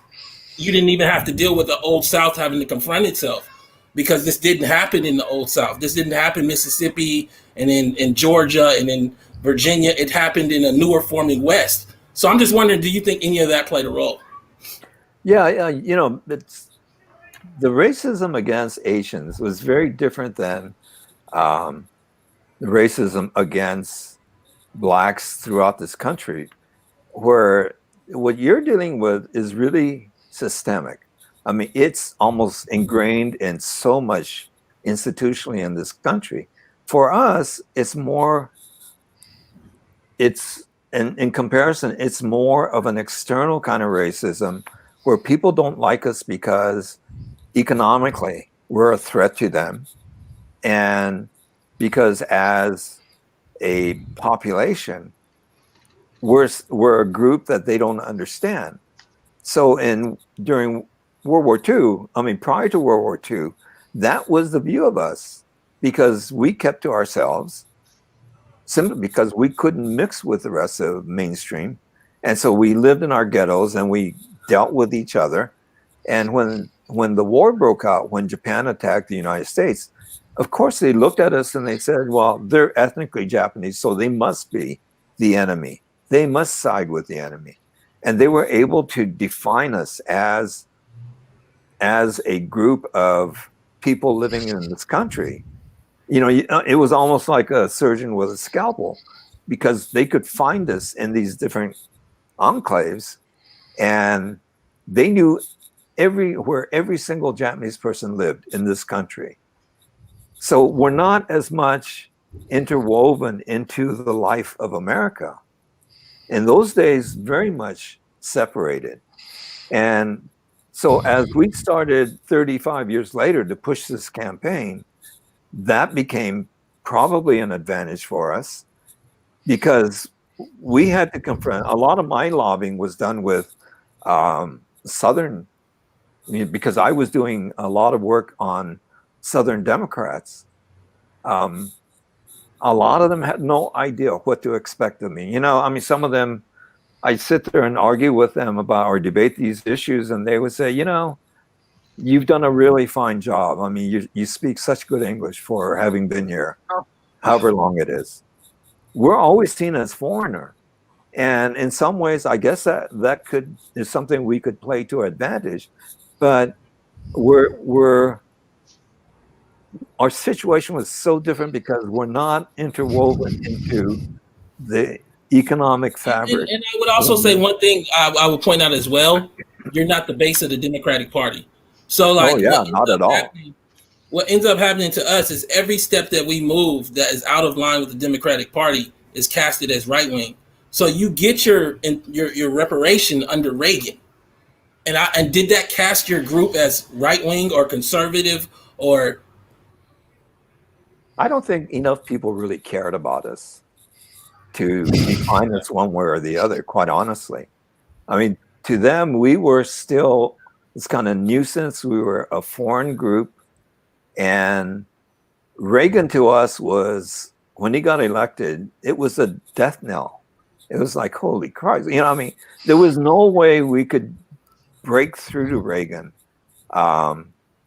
you didn't even have to deal with the Old South having to confront itself, because this didn't happen in the Old South. This didn't happen in Mississippi and in Georgia and in Virginia. It happened in a newer forming West. So I'm just wondering, do you think any of that played a role? Yeah, it's the racism against Asians was very different than the racism against blacks throughout this country, where what you're dealing with is really systemic. I mean, it's almost ingrained in so much institutionally in this country. For us, it's in comparison, it's more of an external kind of racism where people don't like us because economically we're a threat to them, and because as a population we're a group that they don't understand. So during World War II, I mean prior to World War II, that was the view of us, because we kept to ourselves simply because we couldn't mix with the rest of mainstream, and so we lived in our ghettos and we dealt with each other. And when the war broke out, when Japan attacked the United States, of course they looked at us and they said, well, they're ethnically Japanese, so they must be the enemy. They must side with the enemy. And they were able to define us as a group of people living in this country. It was almost like a surgeon with a scalpel, because they could find us in these different enclaves, and they knew where every single Japanese person lived in this country. So we're not as much interwoven into the life of America. In those days, very much separated. And so as we started 35 years later to push this campaign, that became probably an advantage for us, because we had to confront, a lot of my lobbying was done with Southern, because I was doing a lot of work on Southern Democrats. A lot of them had no idea what to expect of me. Some of them, I'd sit there and argue with them about or debate these issues, and they would say, you've done a really fine job. I mean, you speak such good English for having been here, however long it is. We're always seen as foreigner. And in some ways, I guess that is something we could play to our advantage. But our situation was so different because we're not interwoven into the economic fabric. And I would also say one thing I would point out as well: you're not the base of the Democratic Party. So, not at all. What ends up happening to us is every step that we move that is out of line with the Democratic Party is casted as right wing. So you get your reparation under Reagan, and did that cast your group as right wing or conservative or? I don't think enough people really cared about us to define us one way or the other, quite honestly. I mean, to them, we were still this kind of nuisance. We were a foreign group. And Reagan to us was, when he got elected, it was a death knell. It was like, holy Christ. There was no way we could break through to Reagan,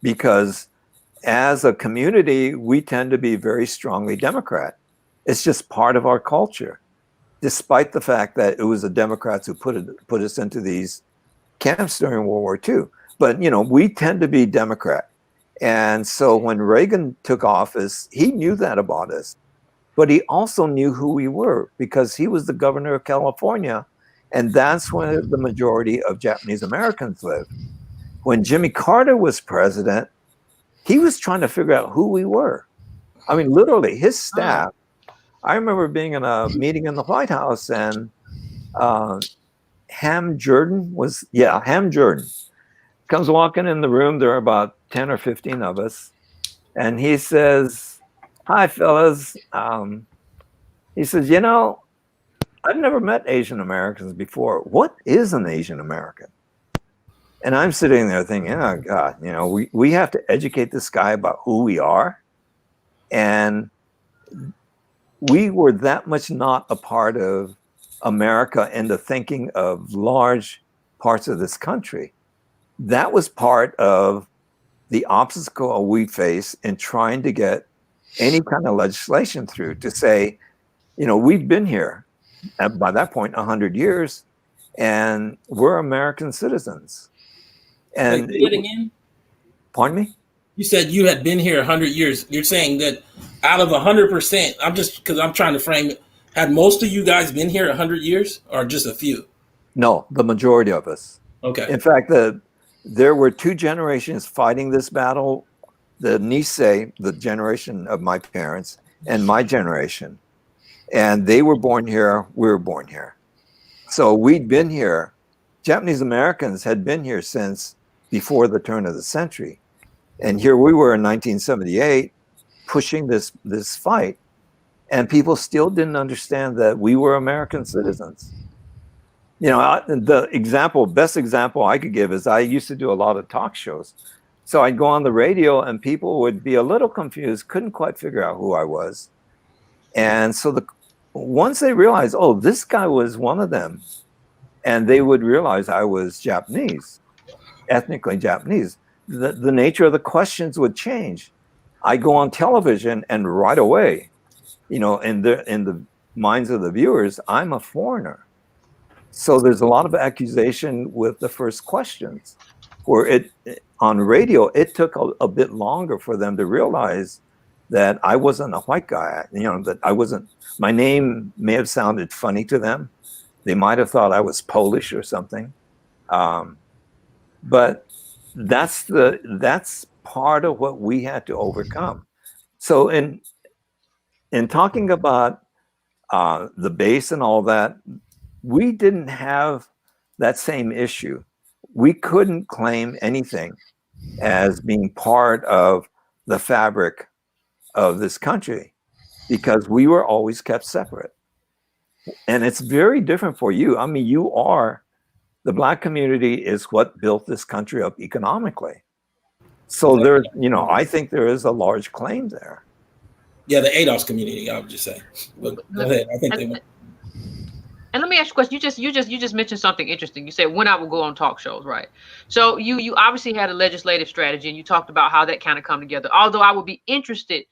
because as a community, we tend to be very strongly Democrat. It's just part of our culture, despite the fact that it was the Democrats who put us into these camps during World War II. But, we tend to be Democrat. And so when Reagan took office, he knew that about us. But he also knew who we were, because he was the governor of California. And that's where the majority of Japanese Americans live. When Jimmy Carter was president, he was trying to figure out who we were. I mean, literally, his staff. I remember being in a meeting in the White House, and Ham Jordan comes walking in the room. There are about 10 or 15 of us. And he says, Hi, fellas. He says, you know, I've never met Asian Americans before. What is an Asian American? And I'm sitting there thinking, oh, God, you know, we have to educate this guy about who we are. And we were that much not a part of America and the thinking of large parts of this country. That was part of the obstacle we face in trying to get any kind of legislation through to say, you know, we've been here by that point 100 years and we're American citizens. And wait, say it again? Pardon me? You said you had been here 100 years. You're saying that out of 100%, I'm trying to frame it, had most of you guys been here 100 years or just a few? No, the majority of us. Okay. In fact, there were two generations fighting this battle. The Nisei, the generation of my parents, and my generation. And they were born here, we were born here. So we'd been here. Japanese Americans had been here since before the turn of the century. And here we were in 1978 pushing this fight. And people still didn't understand that we were American citizens. You know, the best example I could give is I used to do a lot of talk shows. So I'd go on the radio and people would be a little confused, couldn't quite figure out who I was. And so once they realized, oh, this guy was one of them, and they would realize I was Japanese, ethnically Japanese, the nature of the questions would change. I go on television and right away, you know, in the minds of the viewers, I'm a foreigner. So there's a lot of accusation with the first questions. Where on radio, it took a bit longer for them to realize that I wasn't a white guy, you know, that I wasn't, my name may have sounded funny to them. They might have thought I was Polish or something. But that's part of what we had to overcome. So in talking about the base and all that, we didn't have that same issue. We couldn't claim anything as being part of the fabric of this country because we were always kept separate. And it's very different for you. I mean, the Black community is what built this country up economically. So there's, you know, I think there is a large claim there. Yeah, the ADOS community, I would just say. But go ahead. I think they went. And let me ask you a question. You just mentioned something interesting. You said when I would go on talk shows, right? So you obviously had a legislative strategy, and you talked about how that kind of come together. Although I would be interested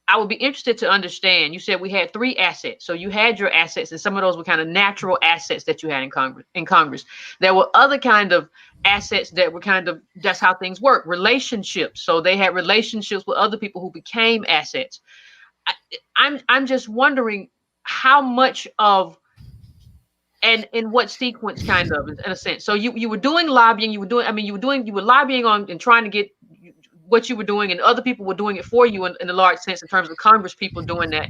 to understand. You said we had 3 assets. So you had your assets, and some of those were kind of natural assets that you had in Congress. There were other kind of assets that were kind of, that's how things work, relationships. So they had relationships with other people who became assets. I'm just wondering how much of, and in what sequence, kind of, in a sense. So you were doing lobbying, you were lobbying on and trying to get what you were doing, and other people were doing it for you in a large sense in terms of Congress people doing that.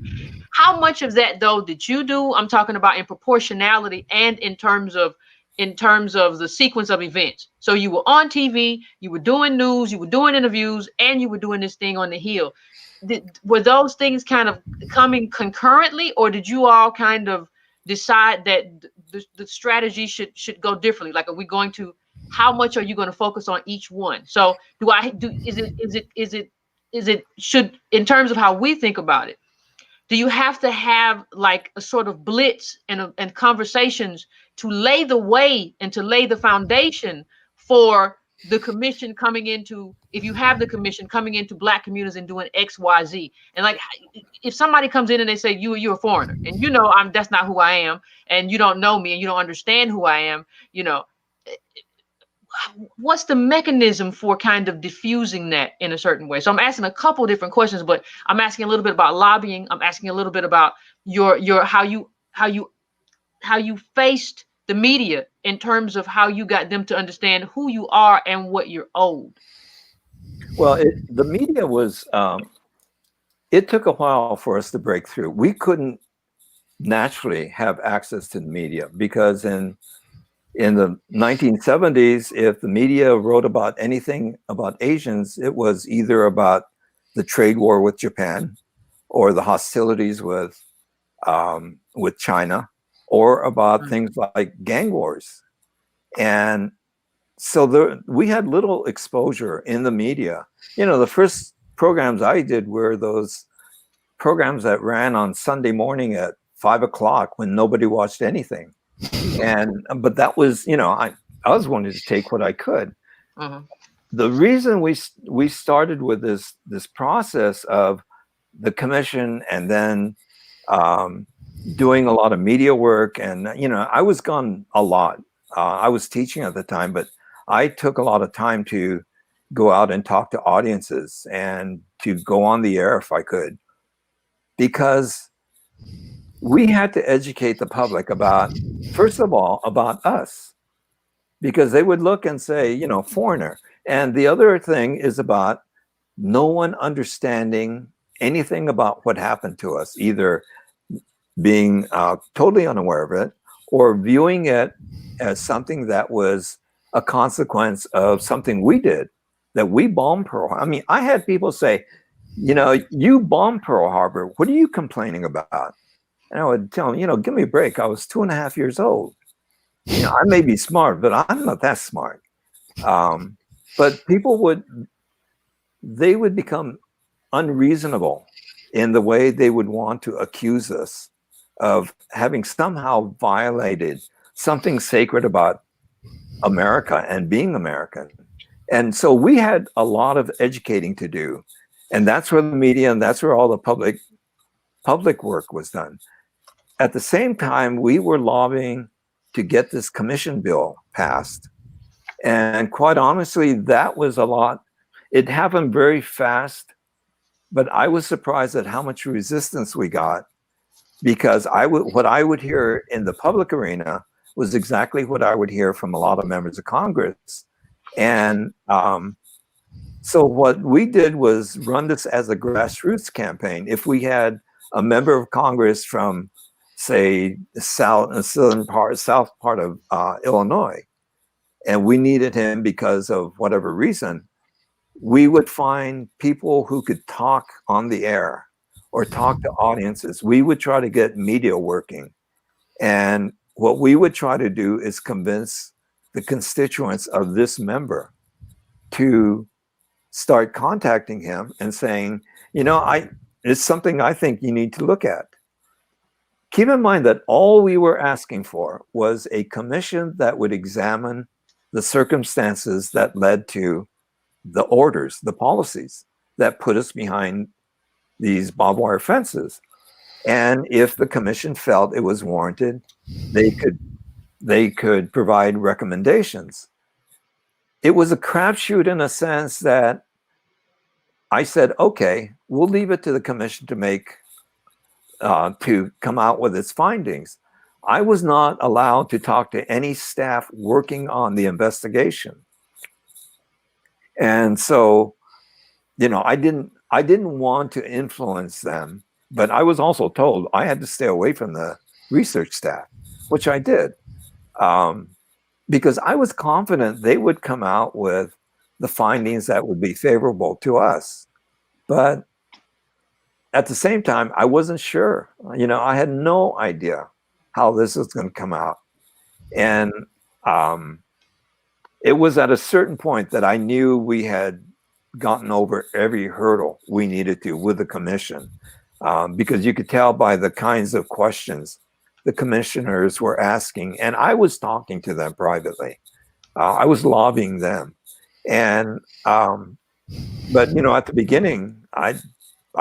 How much of that though did you do? I'm talking about in proportionality and in terms of the sequence of events. So you were on TV, you were doing news, you were doing interviews, and you were doing this thing on the Hill. Were those things kind of coming concurrently, or did you all kind of decide that the strategy should go differently? Like, are we going to, how much are you going to focus on each one? So is it should, in terms of how we think about it, do you have to have like a sort of blitz and conversations to lay the way and to lay the foundation for the commission coming into, if you have the commission coming into Black communities and doing X, Y, Z? And like, if somebody comes in and they say, you're a foreigner, and you know, that's not who I am, and you don't know me and you don't understand who I am, you know, what's the mechanism for kind of diffusing that in a certain way? So I'm asking a couple different questions, but I'm asking a little bit about lobbying. I'm asking a little bit about your how you faced the media in terms of how you got them to understand who you are and what you're owed. Well, the media was, it took a while for us to break through. We couldn't naturally have access to the media because in the 1970s, if the media wrote about anything about Asians, it was either about the trade war with Japan or the hostilities with China, or about things like gang wars. And so we had little exposure in the media. You know, the first programs I did were those programs that ran on Sunday morning at 5 o'clock when nobody watched anything. But that was, you know, I was wanting to take what I could. The reason we started with this process of the commission and then doing a lot of media work, and you know, I was gone a lot. I was teaching at the time, but I took a lot of time to go out and talk to audiences and to go on the air if I could, because we had to educate the public about, first of all, about us, because they would look and say, you know, foreigner. And the other thing is about no one understanding anything about what happened to us, either being totally unaware of it or viewing it as something that was a consequence of something we did, that we bombed Pearl Harbor. I mean, I had people say, you know, you bombed Pearl Harbor. What are you complaining about? And I would tell them, you know, give me a break. I was 2.5 years old. You know, I may be smart, but I'm not that smart. But people would become unreasonable in the way they would want to accuse us of having somehow violated something sacred about America and being American. And so we had a lot of educating to do. And that's where the media and that's where all the public work was done. At the same time, we were lobbying to get this commission bill passed. And quite honestly, that was a lot. It happened very fast, but I was surprised at how much resistance we got, because what I would hear in the public arena was exactly what I would hear from a lot of members of Congress. And so what we did was run this as a grassroots campaign. If we had a member of Congress from, say, the south part of Illinois, and we needed him because of whatever reason, we would find people who could talk on the air or talk to audiences. We would try to get media working. And what we would try to do is convince the constituents of this member to start contacting him and saying, you know, it's something I think you need to look at. Keep in mind that all we were asking for was a commission that would examine the circumstances that led to the orders, the policies that put us behind these barbed wire fences. And if the commission felt it was warranted, they could provide recommendations. It was a crapshoot in a sense that I said, okay, we'll leave it to the commission to come out with its findings. I was not allowed to talk to any staff working on the investigation. And so, you know, I didn't want to influence them, but I was also told I had to stay away from the research staff, which I did, because I was confident they would come out with the findings that would be favorable to us. But at the same time, I wasn't sure. You know, I had no idea how this was going to come out. And it was at a certain point that I knew we had gotten over every hurdle we needed to with the commission, because you could tell by the kinds of questions the commissioners were asking. And I was talking to them privately. I was lobbying them. And, but, you know, at the beginning, I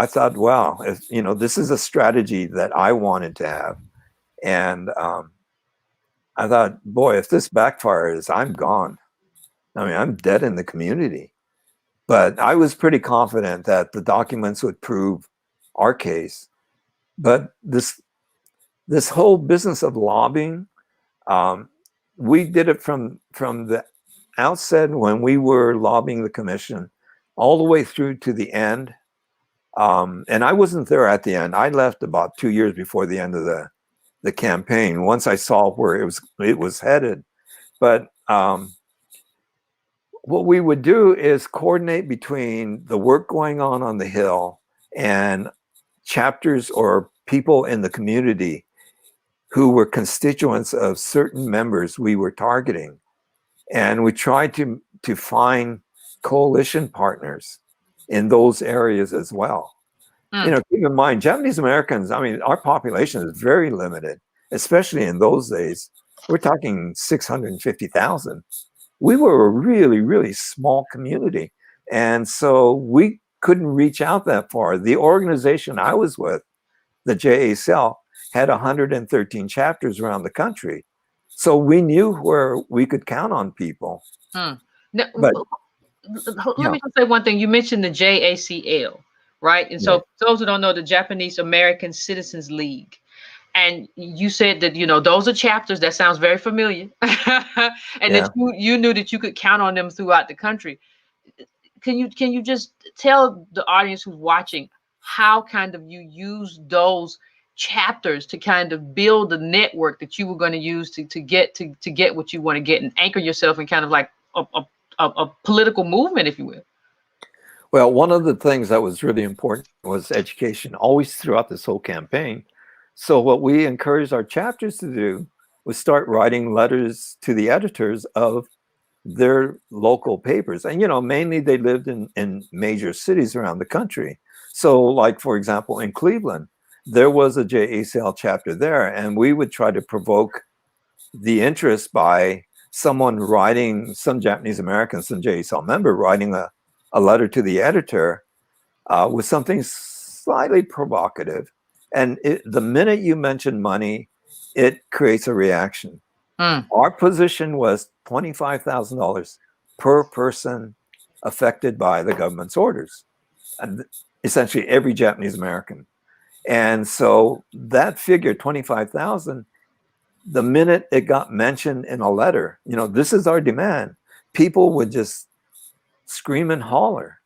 thought, wow, you know, this is a strategy that I wanted to have. And I thought, boy, if this backfires, I'm gone. I mean, I'm dead in the community. But I was pretty confident that the documents would prove our case. But this whole business of lobbying, we did it from the outset when we were lobbying the commission all the way through to the end. And I wasn't there at the end. I left about 2 years before the end of the campaign, once I saw where it was headed. But what we would do is coordinate between the work going on the Hill and chapters or people in the community who were constituents of certain members we were targeting. And we tried to find coalition partners in those areas as well. You know, keep in mind, Japanese Americans, I mean, our population is very limited, especially in those days. We're talking 650,000. We were a really, really small community. And so we couldn't reach out that far. The organization I was with, the JACL, had 113 chapters around the country. So we knew where we could count on people. Now, But, let me just say one thing. You mentioned the JACL, right? And so for those who don't know, the Japanese American Citizens League. And you said that, you know, those are chapters. That sounds very familiar. And that you knew that you could count on them throughout the country. Can you just tell the audience who's watching how kind of you use those chapters to kind of build the network that you were going to use to get what you want to get and anchor yourself in kind of like a political movement, if you will? Well, one of the things that was really important was education, always throughout this whole campaign. So what we encouraged our chapters to do was start writing letters to the editors of their local papers. And, you know, mainly they lived in major cities around the country. So like, for example, in Cleveland, there was a JACL chapter there, and we would try to provoke the interest by someone writing, some Japanese American, some JACL member writing a letter to the editor with something slightly provocative. And the minute you mention money, it creates a reaction. Our position was $25,000 per person affected by the government's orders, and essentially every Japanese American. And so that figure, 25,000, the minute it got mentioned in a letter, you know, this is our demand, people would just scream and holler.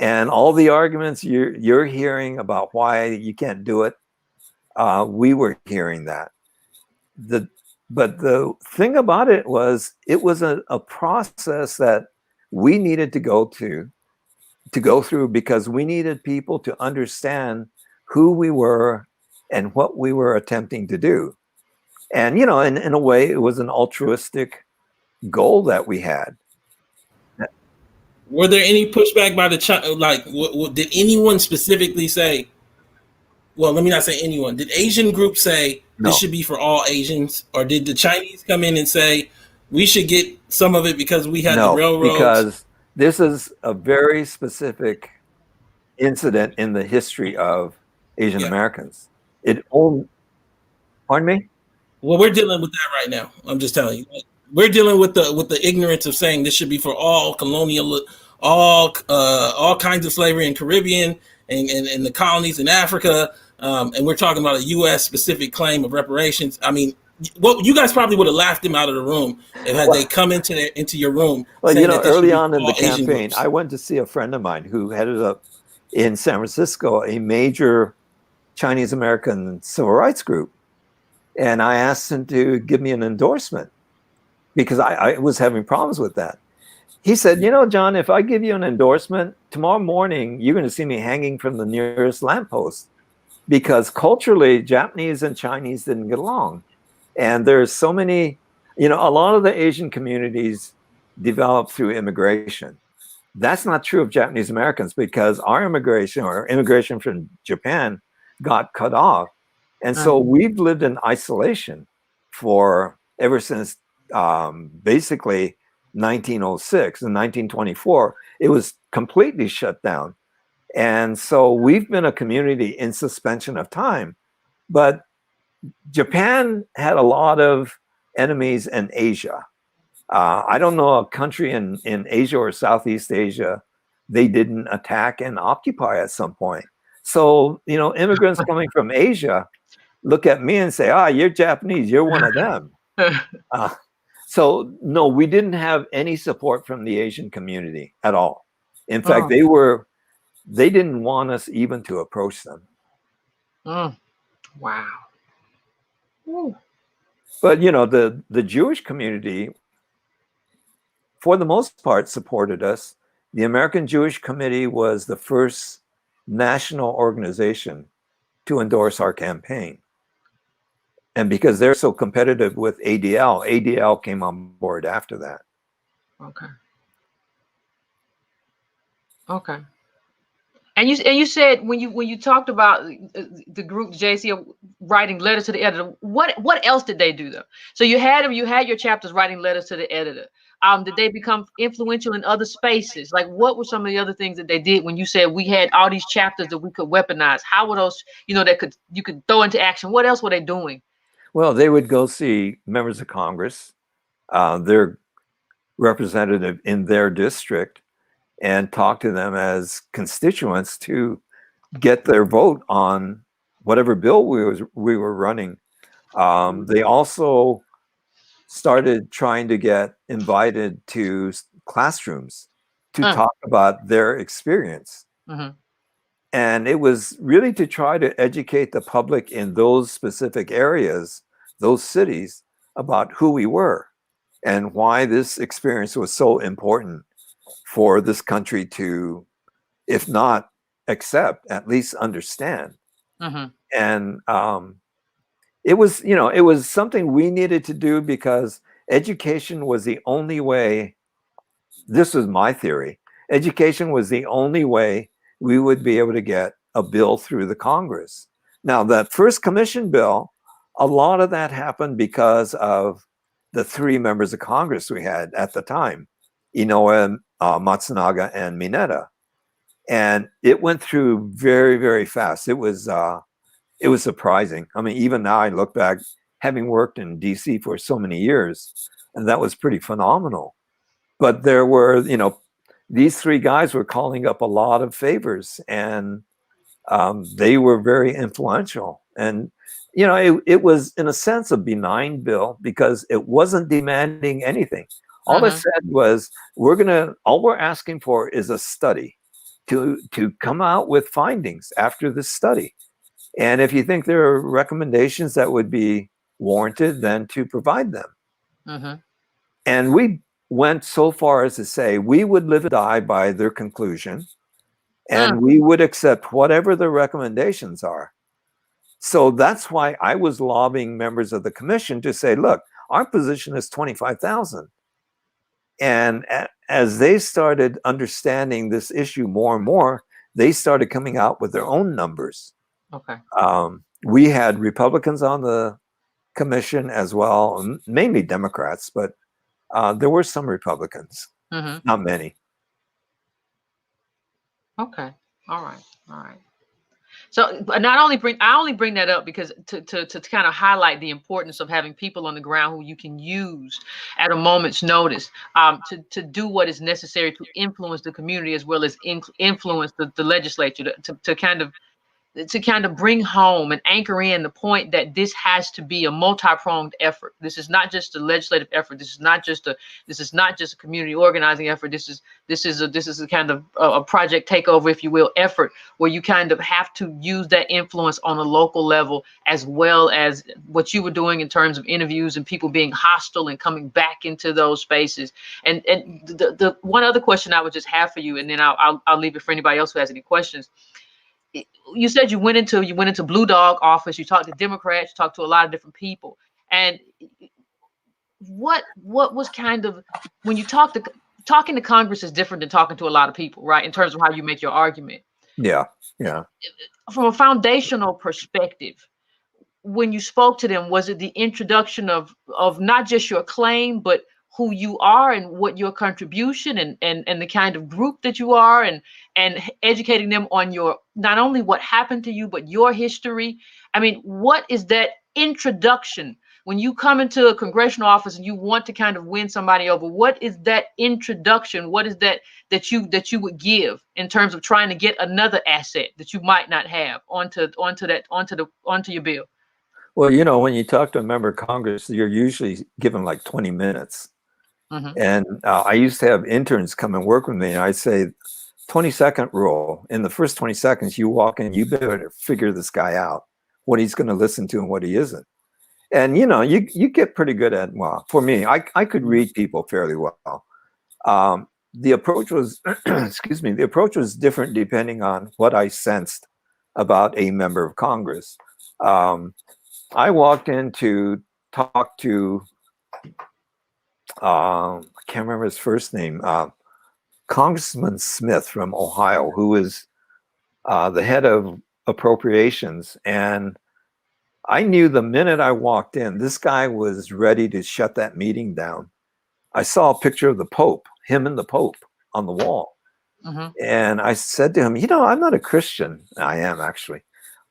And all the arguments you're hearing about why you can't do it, we were hearing that. But the thing about it was a process that we needed to go through because we needed people to understand who we were and what we were attempting to do. And, you know, in a way, it was an altruistic goal that we had. Were there any pushback by the like? Did anyone specifically say? Well, let me not say anyone. Did Asian groups say this should be for all Asians, or did the Chinese come in and say we should get some of it because we had the railroads? Because this is a very specific incident in the history of Asian Americans. Pardon me? Well, we're dealing with that right now. I'm just telling you. We're dealing with the ignorance of saying this should be for all colonial, all kinds of slavery in Caribbean and the colonies in Africa, and we're talking about a U.S. specific claim of reparations. I mean, you guys probably would have laughed them out of the room if they come into your room. Well, you know, early on in the campaign, I went to see a friend of mine who headed up in San Francisco a major Chinese American civil rights group, and I asked him to give me an endorsement, because I was having problems with that. He said, you know, John, if I give you an endorsement, tomorrow morning, you're going to see me hanging from the nearest lamppost, because culturally, Japanese and Chinese didn't get along. And there's so many, you know, a lot of the Asian communities developed through immigration. That's not true of Japanese Americans, because our immigration from Japan got cut off. And so we've lived in isolation ever since basically 1906 and 1924. It was completely shut down. And so we've been a community in suspension of time. But Japan had a lot of enemies in Asia. I don't know a country in Asia or Southeast Asia they didn't attack and occupy at some point. So, you know, immigrants coming from Asia look at me and say, you're Japanese, you're one of them. So no, we didn't have any support from the Asian community at all. In fact, they didn't want us even to approach them. Wow. Ooh. But, you know, the Jewish community, for the most part, supported us. The American Jewish Committee was the first national organization to endorse our campaign. And because they're so competitive with ADL came on board after that. Okay. Okay. And you said when you talked about the group JC writing letters to the editor, what else did they do though? So you had your chapters writing letters to the editor. Did they become influential in other spaces? Like what were some of the other things that they did when you said we had all these chapters that we could weaponize? How were those, that you could throw into action? What else were they doing? Well, they would go see members of Congress, their representative in their district, and talk to them as constituents to get their vote on whatever bill we were running. They also started trying to get invited to classrooms to talk about their experience. Mm-hmm. And it was really to try to educate the public in those specific areas, those cities, about who we were and why this experience was so important for this country to, if not accept, at least understand. Mm-hmm. And it was something we needed to do because education was the only way. This was my theory. Education was the only way we would be able to get a bill through the Congress. Now, that first commission bill, a lot of that happened because of the three members of Congress we had at the time, Inoue, Matsunaga, and Mineta. And it went through very, very fast. It was surprising. I mean, even now I look back, having worked in DC for so many years, and that was pretty phenomenal. But there were, these three guys were calling up a lot of favors, and they were very influential. And, it was in a sense a benign bill because it wasn't demanding anything. All it said was, all we're asking for is a study to come out with findings after this study. And if you think there are recommendations that would be warranted, then to provide them. Mm-hmm. And we went so far as to say we would live and die by their conclusion, and we would accept whatever the recommendations are. So that's why I was lobbying members of the commission to say, look, our position is 25,000. And as they started understanding this issue more and more, they started coming out with their own numbers. Okay. We had Republicans on the commission as well, mainly Democrats, but there were some Republicans, not many. Okay. All right. So I only bring that up because to kind of highlight the importance of having people on the ground who you can use at a moment's notice to do what is necessary to influence the community as well as influence the legislature to kind of bring home and anchor in the point that this has to be a multi-pronged effort. This is not just a legislative effort. This is not just a community organizing effort. This is a kind of a project takeover, if you will, effort where you kind of have to use that influence on a local level as well as what you were doing in terms of interviews and people being hostile and coming back into those spaces. And the one other question I would just have for you, and then I'll leave it for anybody else who has any questions. You said you went into Blue Dog office, you talked to Democrats, you talked to a lot of different people. And what was kind of, when you talking to Congress is different than talking to a lot of people, right? In terms of how you make your argument. Yeah. From a foundational perspective, when you spoke to them, was it the introduction of not just your claim, but who you are and what your contribution and the kind of group that you are and educating them on your, not only what happened to you, but your history? I mean, what is that introduction when you come into a congressional office and you want to kind of win somebody over? What is that introduction? What is that you would give in terms of trying to get another asset that you might not have onto your bill? Well, when you talk to a member of Congress, you're usually given like 20 minutes. And I used to have interns come and work with me, and I'd say 20-second rule. In the first 20 seconds, you walk in, you better figure this guy out, what he's going to listen to and what he isn't. And, you get pretty good at, well, for me, I could read people fairly well. the approach was, excuse me, the approach was different depending on what I sensed about a member of Congress. I walked in to talk to, I can't remember his first name, Congressman Smith from Ohio, who is the head of appropriations. And I knew the minute I walked in, this guy was ready to shut that meeting down. I saw a picture of the Pope, him and the Pope on the wall. And I said to him, I'm not a Christian. I am actually.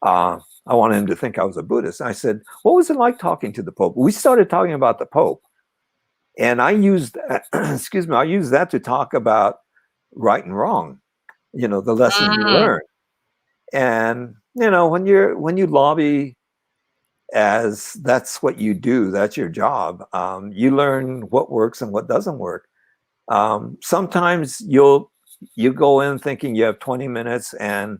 I wanted him to think I was a Buddhist. And I said, what was it like talking to the Pope? We started talking about the Pope. And I used, excuse me, I used that to talk about right and wrong, the lessons you learn. And, when you lobby, as that's what you do, that's your job. You learn what works and what doesn't work. Sometimes you go in thinking you have 20 minutes and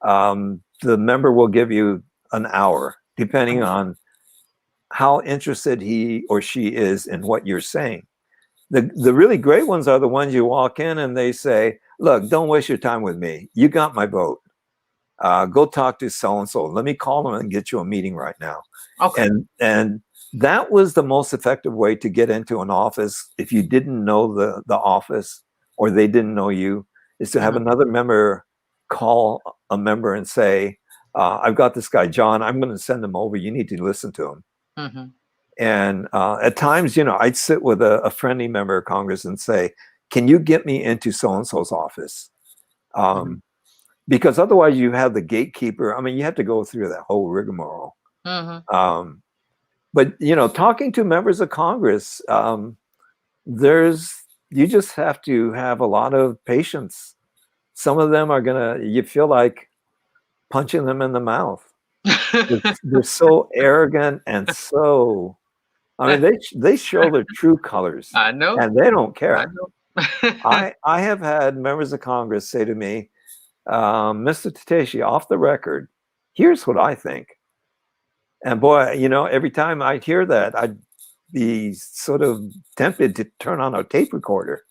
the member will give you an hour, depending on how interested he or she is in what you're saying. The really great ones are the ones you walk in and they say, look, don't waste your time with me. You got my vote. Go talk to so-and-so. Let me call them and get you a meeting right now. Okay. And that was the most effective way to get into an office. If you didn't know the office or they didn't know you, is to have another member call a member and say, I've got this guy, John, I'm going to send him over. You need to listen to him. And at times, I'd sit with a friendly member of Congress and say, can you get me into so-and-so's office? Because otherwise you have the gatekeeper. I mean, you have to go through that whole rigmarole. But, talking to members of Congress, you just have to have a lot of patience. Some of them are you feel like punching them in the mouth. They're so arrogant and so, I mean, they show their true colors. I know. And they don't care. I know. I have had members of Congress say to me, Mr. Tateishi, off the record, here's what I think. And boy, every time I'd hear that, I'd be sort of tempted to turn on a tape recorder.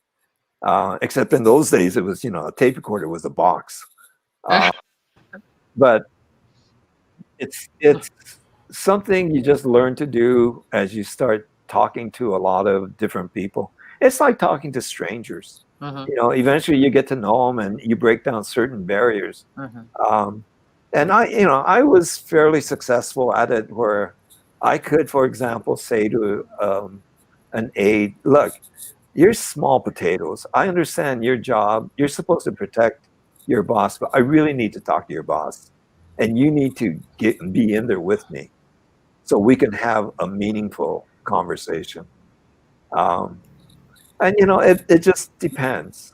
Except in those days, it was, a tape recorder was a box. But it's something you just learn to do as you start talking to a lot of different people. It's like talking to strangers. Eventually you get to know them and you break down certain barriers. And I was fairly successful at it, where I could, for example, say to an aide, look, you're small potatoes. I understand your job. You're supposed to protect your boss, but I really need to talk to your boss. And you need to be in there with me so we can have a meaningful conversation. And, it just depends.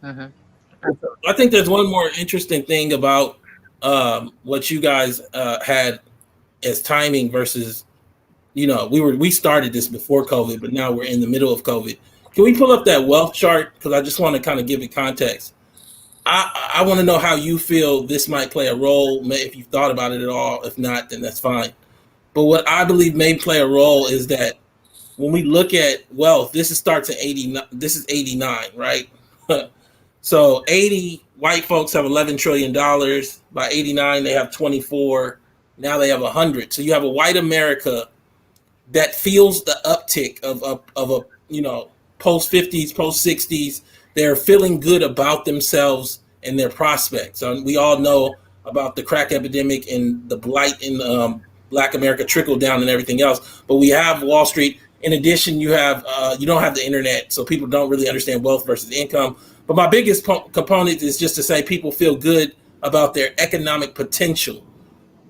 I think there's one more interesting thing about what you guys had as timing versus, we started this before COVID, but now we're in the middle of COVID. Can we pull up that wealth chart? Because I just want to kind of give it context. I want to know how you feel this might play a role, if you've thought about it at all. If not, then that's fine. But what I believe may play a role is that when we look at wealth, starts at 89. This is 89, right? So 80 white folks have $11 trillion. By 89, they have 24. Now they have 100. So you have a white America that feels the uptick of a post 50s, post 60s. They're feeling good about themselves and their prospects. We all know about the crack epidemic and the blight in Black America, trickle down and everything else. But we have Wall Street. In addition, you don't have the internet, so people don't really understand wealth versus income. But my biggest component is just to say people feel good about their economic potential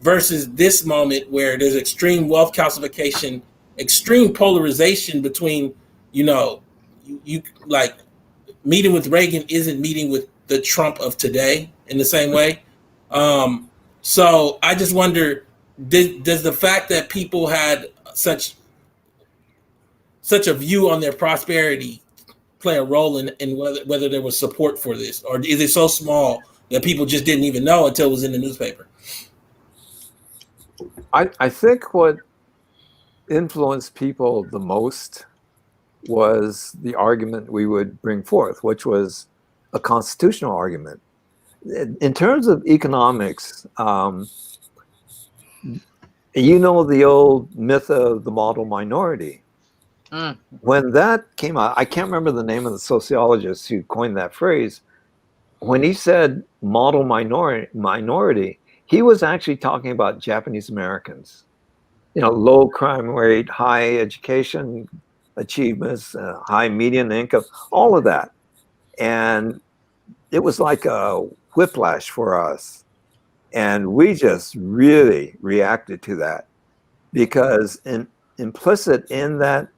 versus this moment where there's extreme wealth calcification, extreme polarization between, you like meeting with Reagan isn't meeting with the Trump of today in the same way. So I just wonder, does the fact that people had such a view on their prosperity play a role in whether there was support for this, or is it so small that people just didn't even know until it was in the newspaper? I think what influenced people the most was the argument we would bring forth, which was a constitutional argument. In terms of economics, you know the old myth of the model minority. When that came out, I can't remember the name of the sociologist who coined that phrase. When he said model minority, he was actually talking about Japanese Americans. You know, low crime rate, high education achievements, high median income, all of that. And it was like a whiplash for us. And we just really reacted to that, because implicit in that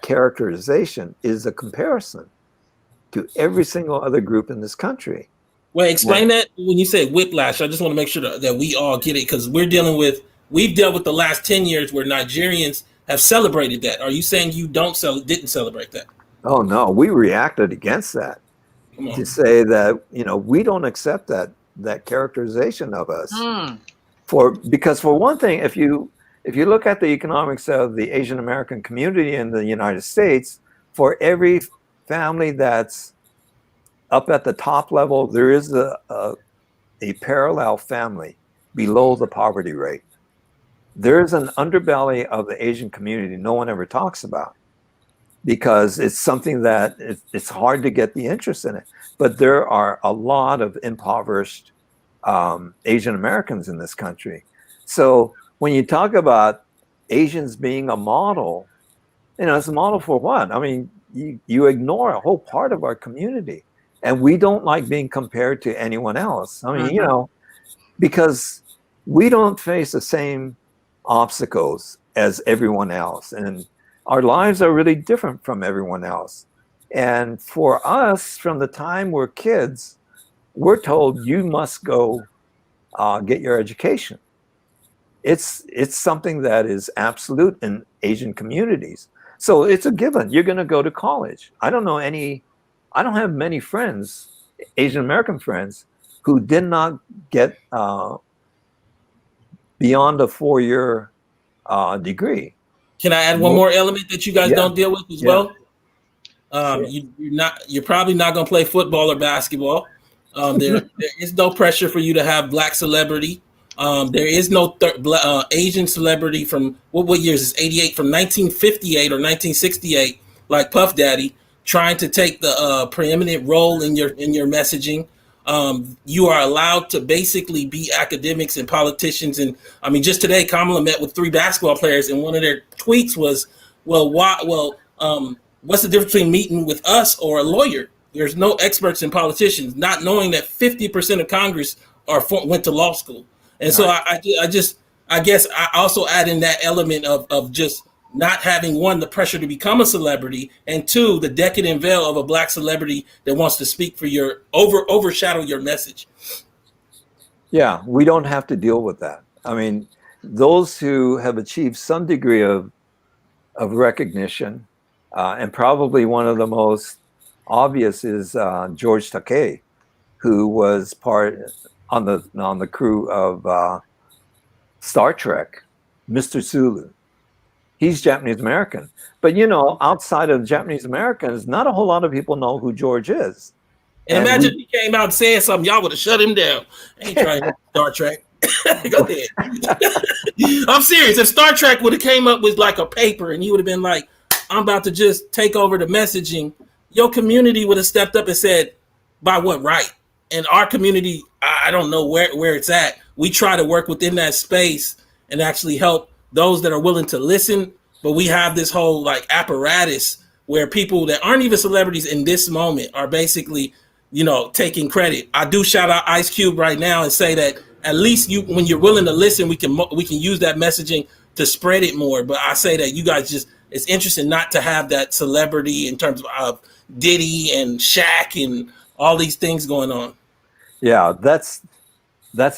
characterization is a comparison to every single other group in this country. Well, explain that when you say whiplash. I just want to make sure that we all get it, because we've dealt with the last 10 years where Nigerians have celebrated that. Are you saying you didn't celebrate that? Oh, no, we reacted against that to say that, you know, we don't accept that characterization of us. Because for one thing, if you look at the economics of the Asian American community in the United States, for every family that's up at the top level, there is a parallel family below the poverty rate. There is an underbelly of the Asian community no one ever talks about, because it's something that it's hard to get the interest in it. But there are a lot of impoverished Asian Americans in this country. So when you talk about Asians being a model, you know, it's a model for what? I mean, you ignore a whole part of our community, and we don't like being compared to anyone else. I mean, you know, because we don't face the same obstacles as everyone else, and our lives are really different from everyone else. And for us, from the time we're kids, we're told you must go get your education. It's something that is absolute in Asian communities. So it's a given. You're going to go to college. I don't have many friends, Asian American friends, who did not get beyond a 4-year degree. Can I add one more element that you guys don't deal with as well? Sure. You're probably not going to play football or basketball. There is no pressure for you to have black celebrity. There is no Asian celebrity from what years is 88, from 1958 or 1968, like Puff Daddy, trying to take the preeminent role in your messaging. You are allowed to basically be academics and politicians. And I mean, just today, Kamala met with 3 basketball players, and one of their tweets was, what's the difference between meeting with us or a lawyer? There's no experts in politicians, not knowing that 50% of Congress went to law school. And so I guess I also add in that element of just not having, one, the pressure to become a celebrity, and 2, the decadent veil of a black celebrity that wants to speak for overshadow your message. Yeah, we don't have to deal with that. I mean, those who have achieved some degree of recognition, and probably one of the most obvious is George Takei, who was part on the crew of Star Trek, Mr. Sulu. He's Japanese American, but you know, outside of Japanese Americans, not a whole lot of people know who George is. And imagine if he came out and said something, y'all would have shut him down. I ain't trying to Star Trek. Go ahead. I'm serious. If Star Trek would have came up with like a paper and he would have been like, I'm about to just take over the messaging, your community would have stepped up and said, by what right? And our community, I don't know where it's at. We try to work within that space and actually help those that are willing to listen. But we have this whole like apparatus where people that aren't even celebrities in this moment are basically, you know, taking credit. I do shout out Ice Cube right now and say that at least when you're willing to listen, we can use that messaging to spread it more. But I say that you guys it's interesting not to have that celebrity in terms of Diddy and Shaq and all these things going on. Yeah, that's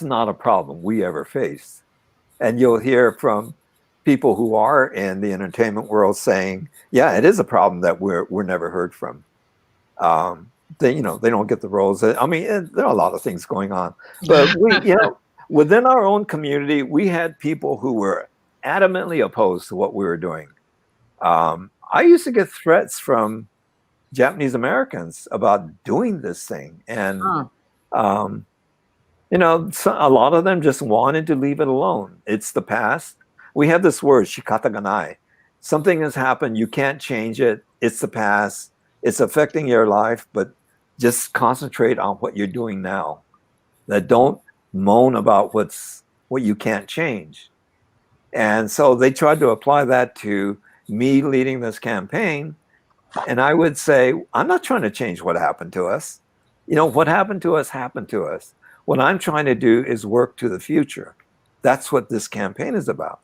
not a problem we ever faced. And you'll hear from people who are in the entertainment world saying, yeah, it is a problem that we're never heard from. They don't get the roles. I mean, there are a lot of things going on, but within our own community, we had people who were adamantly opposed to what we were doing. I used to get threats from Japanese Americans about doing this thing. And, you know, a lot of them just wanted to leave it alone. It's the past. We have this word, shikata ga nai. Something has happened. You can't change it. It's the past. It's affecting your life, but just concentrate on what you're doing now. That don't moan about what you can't change. And so they tried to apply that to me leading this campaign. And I would say, I'm not trying to change what happened to us. You know, what happened to us happened to us. What I'm trying to do is work to the future. That's what this campaign is about.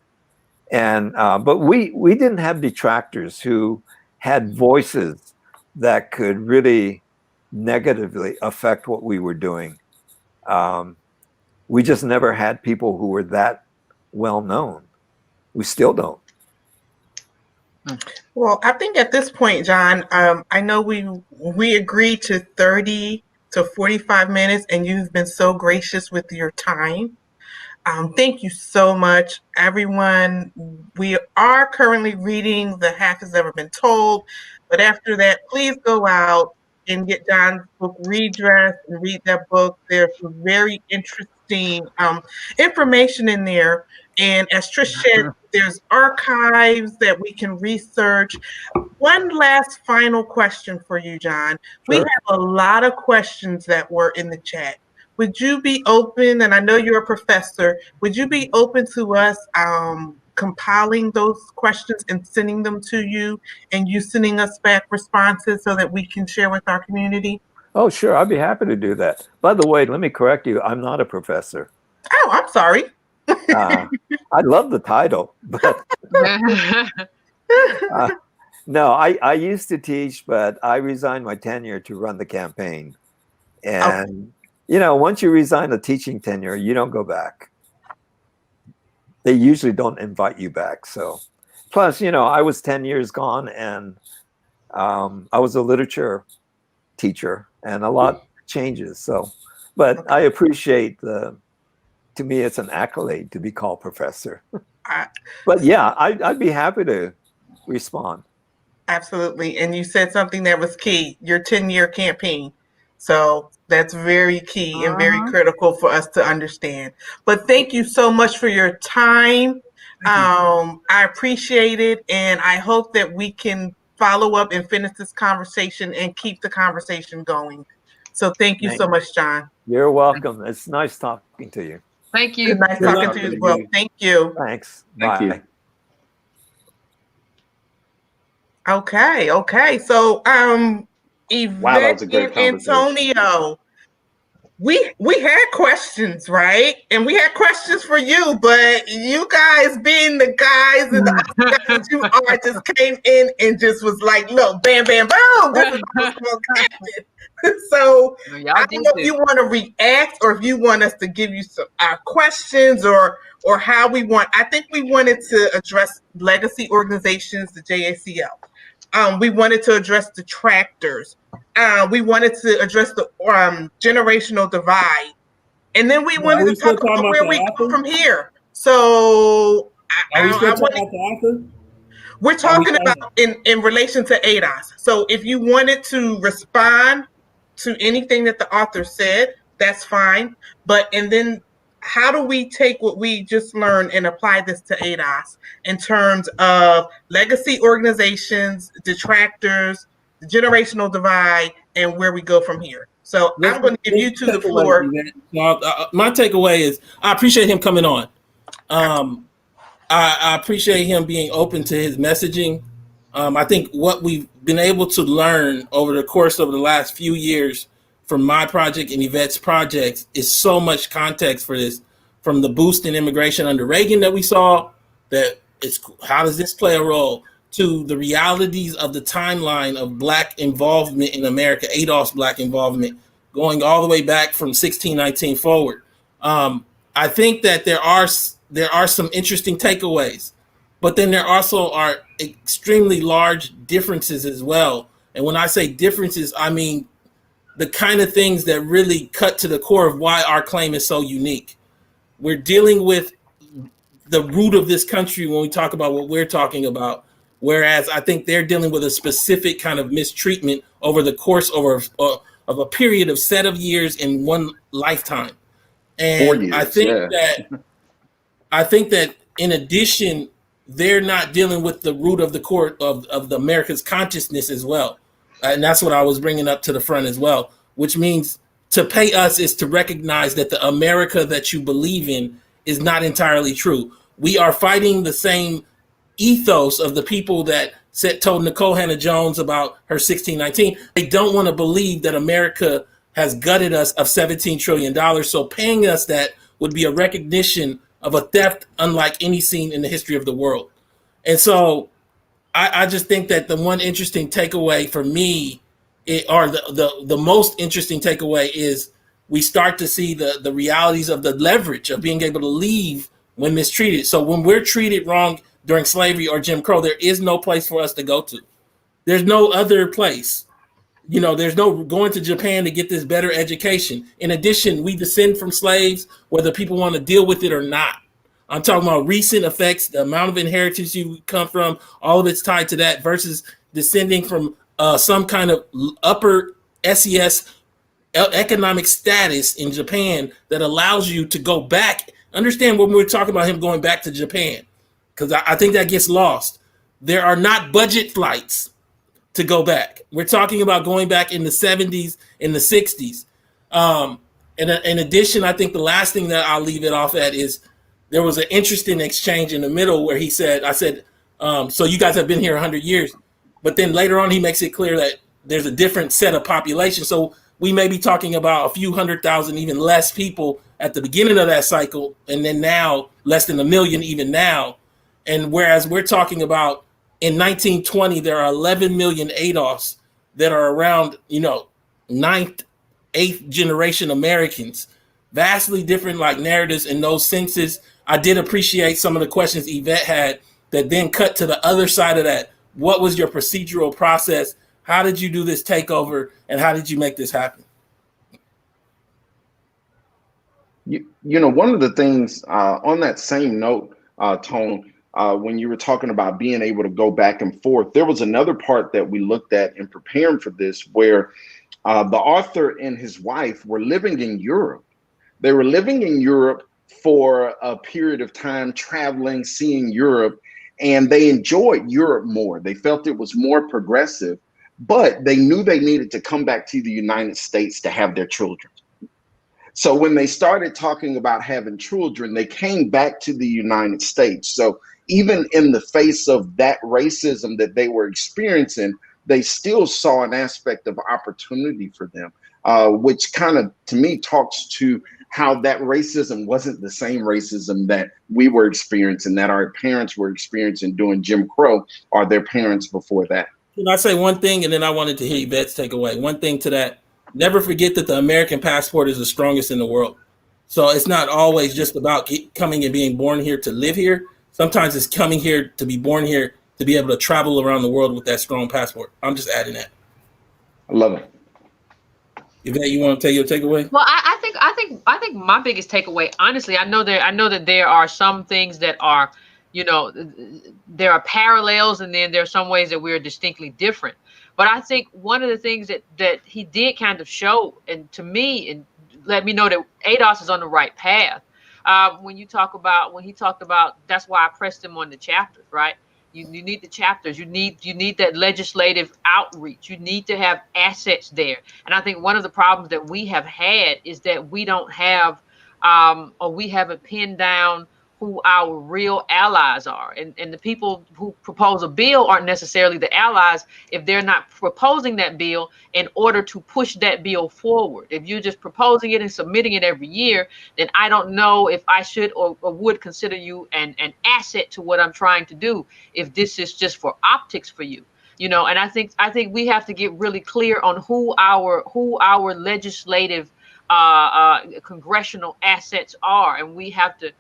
And but we didn't have detractors who had voices that could really negatively affect what we were doing. We just never had people who were that well known. We still don't. Well, I think at this point, John, I know we agreed to 30 to 45 minutes, and you've been so gracious with your time. Thank you so much, everyone. We are currently reading The Half Has Never Been Told, but after that, please go out and get John's book, Redress, and read that book. There's some very interesting information in there. And as Trish said, there's archives that we can research. One last final question for you, John. Sure. We have a lot of questions that were in the chat. Would you be open, and I know you're a professor, would you be open to us compiling those questions and sending them to you, and you sending us back responses so that we can share with our community? Oh, sure. I'd be happy to do that. By the way, let me correct you. I'm not a professor. Oh, I'm sorry. I love the title, but no, I used to teach, but I resigned my tenure to run the campaign. And, you know, once you resign a teaching tenure, you don't go back. They usually don't invite you back. So plus, you know, I was 10 years gone, and I was a literature teacher, and a lot changes. So, but I appreciate to me, it's an accolade to be called professor. But yeah, I'd be happy to respond. Absolutely. And you said something that was key, your 10-year campaign. So that's very key and very critical for us to understand. But thank you so much for your time. I appreciate it. And I hope that we can follow up and finish this conversation and keep the conversation going. So thank you so much, John. You're welcome. It's nice talking to you. Thank you. Nice talking to you as well. Thank you. Thanks. Thank you. Okay. So Yvette, wow, that was a great and Antonio, we had questions, right? And we had questions for you, but you guys, being the guys and the guys you are, just came in and just was like, look, bam, bam, boom. This is what's going to happen. So I don't know if you want to react or if you want us to give you some questions or how we want. I think we wanted to address legacy organizations, the JACL. We wanted to address detractors. We wanted to address the generational divide. And then we wanted to talk about where we go from here. So are we still talking about the author? We're talking about in relation to ADOS. So if you wanted to respond to anything that the author said, that's fine. And then how do we take what we just learned and apply this to ADOS in terms of legacy organizations, detractors, the generational divide, and where we go from here? So I'm going to give you the floor. My takeaway is I appreciate him coming on. I appreciate him being open to his messaging. I think what we've been able to learn over the course of the last few years from my project and Yvette's projects is so much context for this, from the boost in immigration under Reagan that we saw, that it's how does this play a role, to the realities of the timeline of Black involvement in America, ADOS Black involvement, going all the way back from 1619 forward. I think that there are some interesting takeaways, but then there also are extremely large differences as well. And when I say differences, I mean the kind of things that really cut to the core of why our claim is so unique. We're dealing with the root of this country when we talk about what we're talking about. Whereas I think they're dealing with a specific kind of mistreatment over the course of a period of set of years in one lifetime. And 4 years, I think that in addition, they're not dealing with the root of the core of the America's consciousness as well. And that's what I was bringing up to the front as well, which means to pay us is to recognize that the America that you believe in is not entirely true. We are fighting the same ethos of the people that told Nicole Hannah-Jones about her 1619. They don't want to believe that America has gutted us of $17 trillion. So paying us that would be a recognition of a theft unlike any seen in the history of the world. And so I just think that the one interesting takeaway for me, the most interesting takeaway is we start to see the realities of the leverage of being able to leave when mistreated. So when we're treated wrong during slavery or Jim Crow, there is no place for us to go to. There's no other place. You know, there's no going to Japan to get this better education. In addition, we descend from slaves, whether people want to deal with it or not. I'm talking about recent effects, the amount of inheritance you come from, all of it's tied to that versus descending from some kind of upper SES economic status in Japan that allows you to go back. Understand when we're talking about him going back to Japan, because I think that gets lost. There are not budget flights to go back. We're talking about going back in the 70s, in the 60s. And in addition, I think the last thing that I'll leave it off at is there was an interesting exchange in the middle where I said, so you guys have been here 100 years. But then later on, he makes it clear that there's a different set of population. So we may be talking about a few 100,000, even less people at the beginning of that cycle. And then now less than 1 million even now. And whereas we're talking about in 1920, there are 11 million ADOS that are around, 9th, 8th generation Americans. Vastly different narratives in those senses. I did appreciate some of the questions Yvette had that then cut to the other side of that. What was your procedural process? How did you do this takeover? And how did you make this happen? One of the things on that same note, Tone, when you were talking about being able to go back and forth, there was another part that we looked at in preparing for this where the author and his wife were living in Europe. They were living in Europe for a period of time, traveling, seeing Europe, and they enjoyed Europe more. They felt it was more progressive, but they knew they needed to come back to the United States to have their children. So when they started talking about having children, they came back to the United States. So even in the face of that racism that they were experiencing, they still saw an aspect of opportunity for them, which kind of, to me, talks to how that racism wasn't the same racism that we were experiencing, that our parents were experiencing during Jim Crow or their parents before that. Can I say one thing, and then I wanted to hear Yvette's takeaway. One thing to that, never forget that the American passport is the strongest in the world. So it's not always just about coming and being born here to live here. Sometimes it's coming here to be born here to be able to travel around the world with that strong passport. I'm just adding that. I love it. Yvette, you want to take your takeaway? Well, I think my biggest takeaway, honestly, I know that there are some things that are, there are parallels, and then there are some ways that we're distinctly different. But I think one of the things that he did kind of show, and to me, and let me know that ADOS is on the right path. When he talked about, that's why I pressed him on the chapters, right? You need the chapters. You need that legislative outreach. You need to have assets there. And I think one of the problems that we have had is that we don't have, or we haven't pinned down who our real allies are. And the people who propose a bill aren't necessarily the allies if they're not proposing that bill in order to push that bill forward. If you're just proposing it and submitting it every year, then I don't know if I should or would consider you an asset to what I'm trying to do if this is just for optics for you. And I think we have to get really clear on who our legislative congressional assets are, and we have to,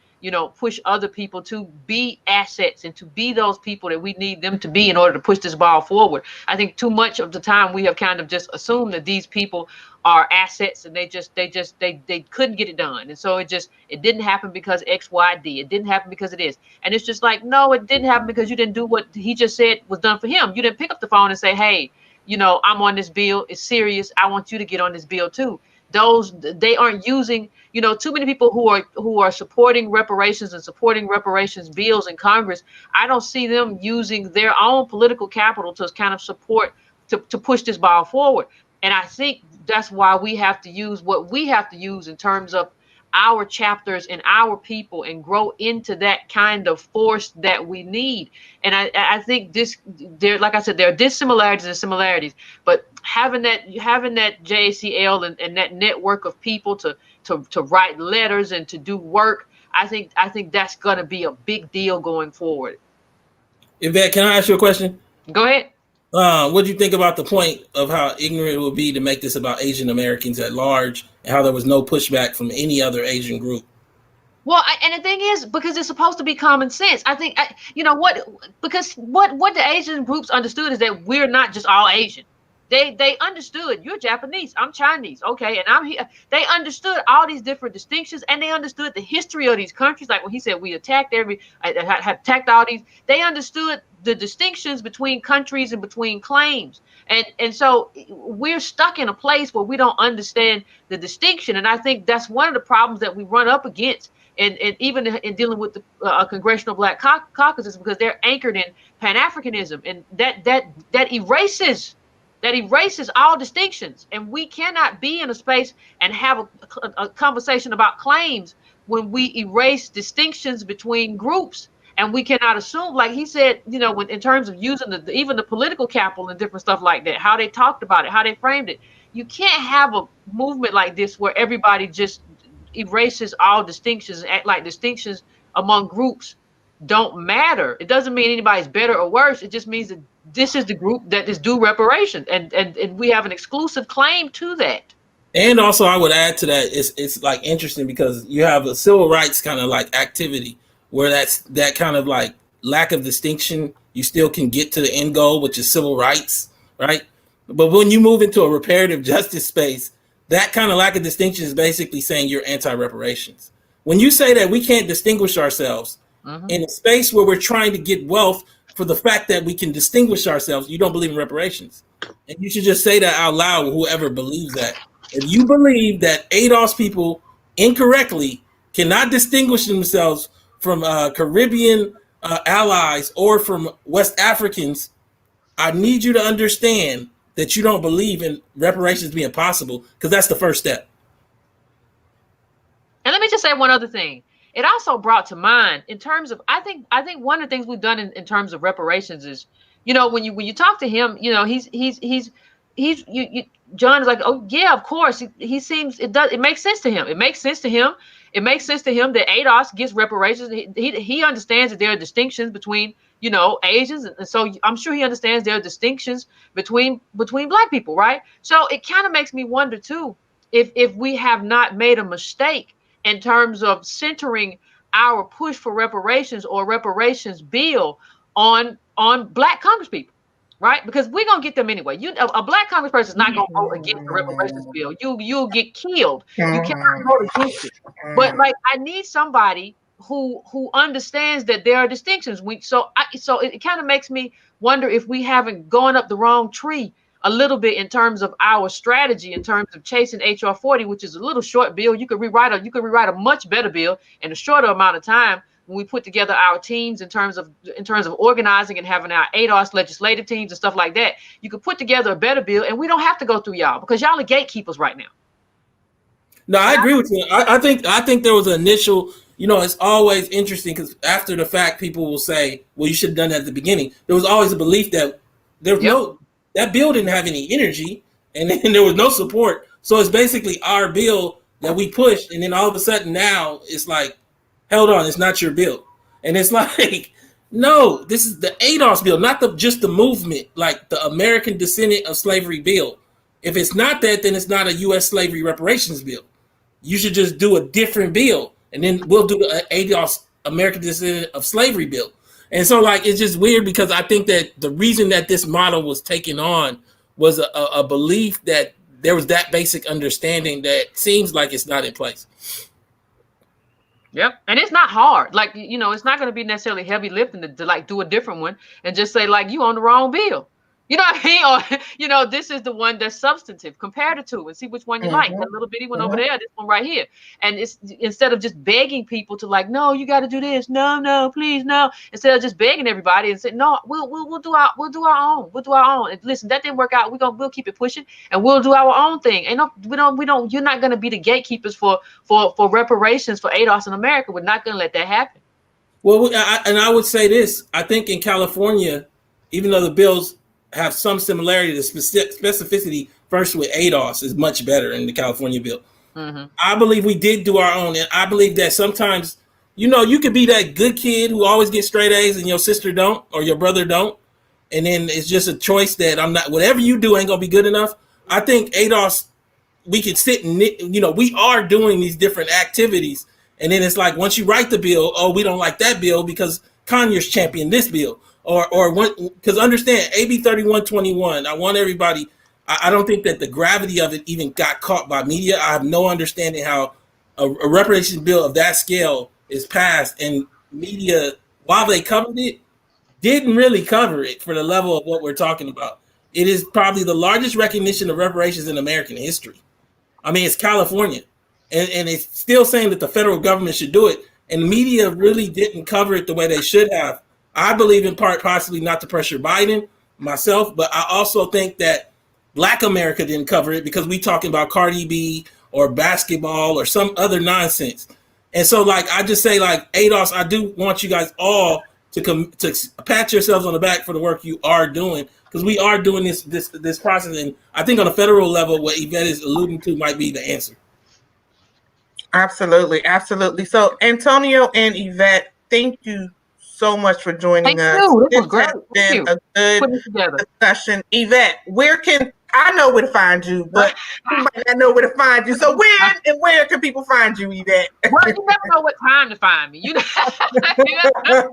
push other people to be assets and to be those people that we need them to be in order to push this ball forward. I think too much of the time we have kind of just assumed that these people are assets and they couldn't get it done. And so it didn't happen because X, Y, D. It didn't happen because it is. And it's just like, no, it didn't happen because you didn't do what he just said was done for him. You didn't pick up the phone and say, hey, I'm on this bill. It's serious. I want you to get on this bill too. They aren't using, too many people who are supporting reparations and supporting reparations bills in Congress. I don't see them using their own political capital to kind of support, to push this ball forward. And I think that's why we have to use what we have to use in terms of our chapters and our people and grow into that kind of force that we need. And I think like I said, there are dissimilarities and similarities, but having that JACL and that network of people to write letters and to do work, I think that's going to be a big deal going forward. Yvette, can I ask you a question? Go ahead. What do you think about the point of how ignorant it would be to make this about Asian Americans at large and how there was no pushback from any other Asian group? Well, and the thing is, because it's supposed to be common sense. I think, because what the Asian groups understood is that we're not just all Asian. They understood you're Japanese, I'm Chinese, okay, and I'm here. They understood all these different distinctions, and they understood the history of these countries. Like when he said we attacked all these, they understood the distinctions between countries and between claims. And so we're stuck in a place where we don't understand the distinction. And I think that's one of the problems that we run up against. And even in dealing with the Congressional Black Caucus, because they're anchored in Pan-Africanism, and that erases all distinctions. And we cannot be in a space and have a conversation about claims when we erase distinctions between groups. And we cannot assume, like he said, in terms of using even the political capital and different stuff like that, how they talked about it, how they framed it. You can't have a movement like this where everybody just erases all distinctions and act like distinctions among groups don't matter. It doesn't mean anybody's better or worse. It just means that this is the group that is due reparations, and we have an exclusive claim to that. And also, I would add to that, it's like interesting because you have a civil rights kind of like activity where that kind of like lack of distinction, you still can get to the end goal, which is civil rights, right? But when you move into a reparative justice space, that kind of lack of distinction is basically saying you're anti-reparations. When you say that we can't distinguish ourselves in a space where we're trying to get wealth for the fact that we can distinguish ourselves, you don't believe in reparations. And you should just say that out loud, whoever believes that. If you believe that ADOS people incorrectly cannot distinguish themselves from Caribbean allies or from West Africans, I need you to understand that you don't believe in reparations being possible, because that's the first step. And let me just say one other thing. It also brought to mind in terms of, I think one of the things we've done in terms of reparations is, when you talk to him, John is like, oh yeah, of course. He seems, it makes sense to him. It makes sense to him that ADOS gets reparations. He understands that there are distinctions between, Asians. And so I'm sure he understands there are distinctions between Black people, right? So it kind of makes me wonder too, if we have not made a mistake in terms of centering our push for reparations or reparations bill on Black Congresspeople. Right, because we're gonna get them anyway. A Black Congressperson is not gonna vote against the reparations bill. You'll get killed. You cannot vote against it. But like, I need somebody who understands that there are distinctions. So it kind of makes me wonder if we haven't gone up the wrong tree a little bit in terms of our strategy, in terms of chasing HR 40, which is a little short bill. You could rewrite a much better bill in a shorter amount of time. When we put together our teams in terms of organizing and having our ADOS legislative teams and stuff like that, you could put together a better bill, and we don't have to go through y'all, because y'all are gatekeepers right now. No, I agree with you. I think there was an initial, it's always interesting because after the fact, people will say, well, you should have done that at the beginning. There was always a belief that that bill didn't have any energy, and then there was no support. So it's basically our bill that we pushed, and then all of a sudden now it's like, hold on, it's not your bill. And it's like, no, this is the ADOS bill, not just the movement, like the American Descendant of Slavery bill. If it's not that, then it's not a U.S. slavery reparations bill. you should just do a different bill, and then we'll do the ADOS, American Descendant of Slavery bill. And so, like, it's just weird because I think that the reason that this model was taken on was a belief that there was that basic understanding that seems like it's not in place. Yep. And it's not hard. Like, it's not going to be necessarily heavy lifting to like do a different one and just say, like, you on the wrong bill. You know what I mean? Or, this is the one that's substantive. Compare the two and see which one you like. That little bitty one over there, this one right here. And it's instead of just begging people to like, no, you got to do this. No, please, no. Instead of just begging everybody and saying, no, we'll do our own. We'll do our own. And listen, that didn't work out. We'll keep it pushing and we'll do our own thing. And we don't. You're not going to be the gatekeepers for reparations for ADOS in America. We're not going to let that happen. Well, I would say this. I think in California, even though the bills have some similarity, the specificity first with ADOS is much better in the California bill. I believe we did do our own, and I believe that sometimes, you could be that good kid who always gets straight A's and your sister don't or your brother don't, and then it's just a choice that I'm not. Whatever you do ain't gonna be good enough. I think ADOS, we could sit and we are doing these different activities, and then it's like once you write the bill, oh, we don't like that bill because Conyers championed this bill. Or because understand AB 3121. I want everybody. I don't think that the gravity of it even got caught by media. I have no understanding how a reparations bill of that scale is passed, and media, while they covered it, didn't really cover it for the level of what we're talking about. It is probably the largest recognition of reparations in American history. I mean, it's California, and it's still saying that the federal government should do it, and the media really didn't cover it the way they should have. I believe in part possibly not to pressure Biden myself, but I also think that Black America didn't cover it because we talking about Cardi B or basketball or some other nonsense. And so, like, I just say, like, ADOS, I do want you guys all to pat yourselves on the back for the work you are doing, because we are doing this process. And I think on a federal level, what Yvette is alluding to might be the answer. Absolutely. So, Antonio and Yvette, thank you so much for joining us. This was great. Been a good discussion. Yvette, I know where to find you, but you might not know where to find you. So where can people find you, Yvette? Well, you never know what time to find me. I'm gonna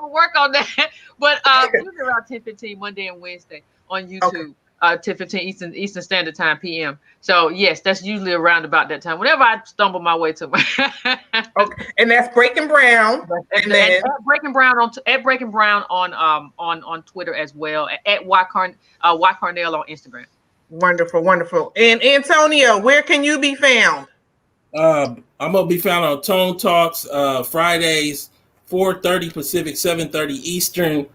work on that. But usually around 10:15 Monday and Wednesday on YouTube. 10:15 Eastern Standard Time PM. So yes, that's usually around about that time. Whenever I stumble my way to okay, and that's Breaking Brown. And then at Breaking Brown on Twitter as well. At Y Carnell on Instagram. Wonderful. And Antonio, where can you be found? I'm gonna be found on Tone Talks Fridays, 4:30 Pacific, 7:30 Eastern.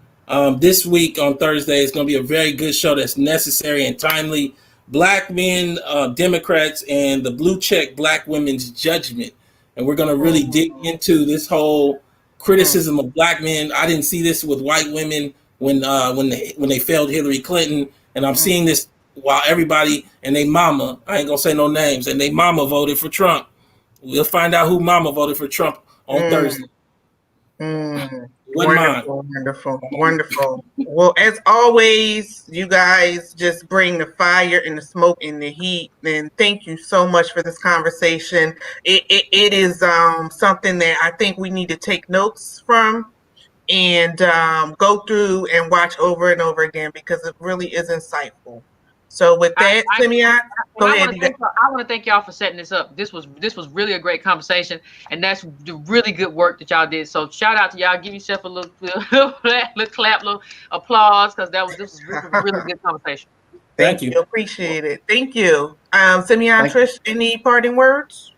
This week on Thursday is going to be a very good show that's necessary and timely. Black men, Democrats, and the blue check Black women's judgment. And we're going to really dig into this whole criticism of Black men. I didn't see this with white women when they failed Hillary Clinton. And I'm seeing this while everybody and they mama, I ain't going to say no names, and they mama voted for Trump. We'll find out who mama voted for Trump on Thursday. Wonderful. Well, as always, you guys just bring the fire and the smoke and the heat. And thank you so much for this conversation. It is something that I think we need to take notes from and go through and watch over and over again, because it really is insightful. So with that, Simeon, go ahead. I want to thank y'all for setting this up. This was really a great conversation, and that's the really good work that y'all did. So shout out to y'all. Give yourself a little clap, little applause, because this was a really good conversation. Thank you. Appreciate it. Thank you. Simeon, Trish, any parting words?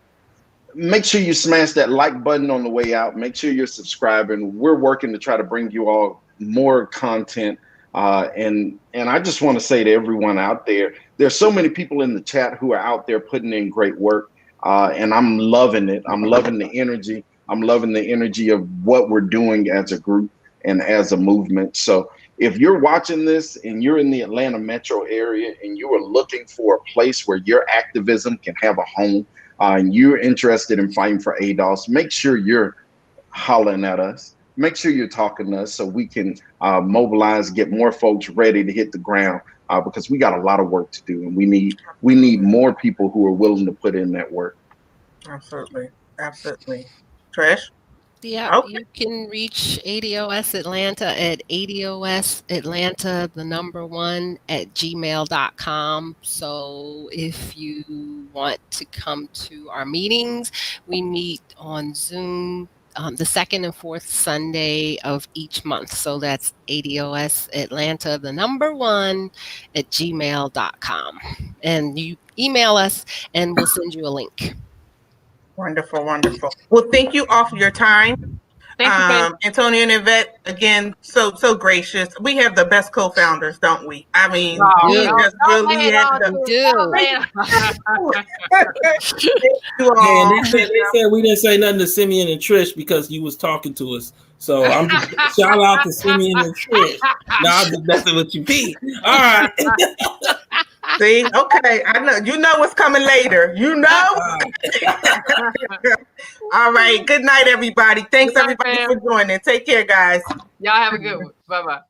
Make sure you smash that like button on the way out. Make sure you're subscribing. We're working to try to bring you all more content. And I just want to say to everyone out there, there's so many people in the chat who are out there putting in great work. And I'm loving it. I'm loving the energy. I'm loving the energy of what we're doing as a group and as a movement. So if you're watching this and you're in the Atlanta metro area and you are looking for a place where your activism can have a home, and you're interested in fighting for ADOS, make sure you're hollering at us. Make sure you're talking to us so we can mobilize, get more folks ready to hit the ground because we got a lot of work to do, and we need more people who are willing to put in that work. Absolutely. Absolutely. Trish? Yeah, Okay. you can reach ADOS Atlanta at ADOSAtlanta, the number 1 at gmail.com. So if you want to come to our meetings, we meet on Zoom the second and fourth Sunday of each month. So that's ADOS Atlanta, the number 1 at gmail.com. And you email us and we'll send you a link. Wonderful, wonderful. Well, thank you all for your time. Thank you, Antonio and Yvette, again, so gracious. We have the best co-founders, don't we? I mean, we just really have the. And they said we didn't say nothing to Simeon and Trish because you was talking to us. So I'm just shout out to Simeon and Trish. No, I'm just messing with you, Pete. All right. See, okay, I know you know what's coming later. You know. All right. Good night, everybody. Thanks everybody for joining. Take care, guys. Y'all have a good one. Bye-bye.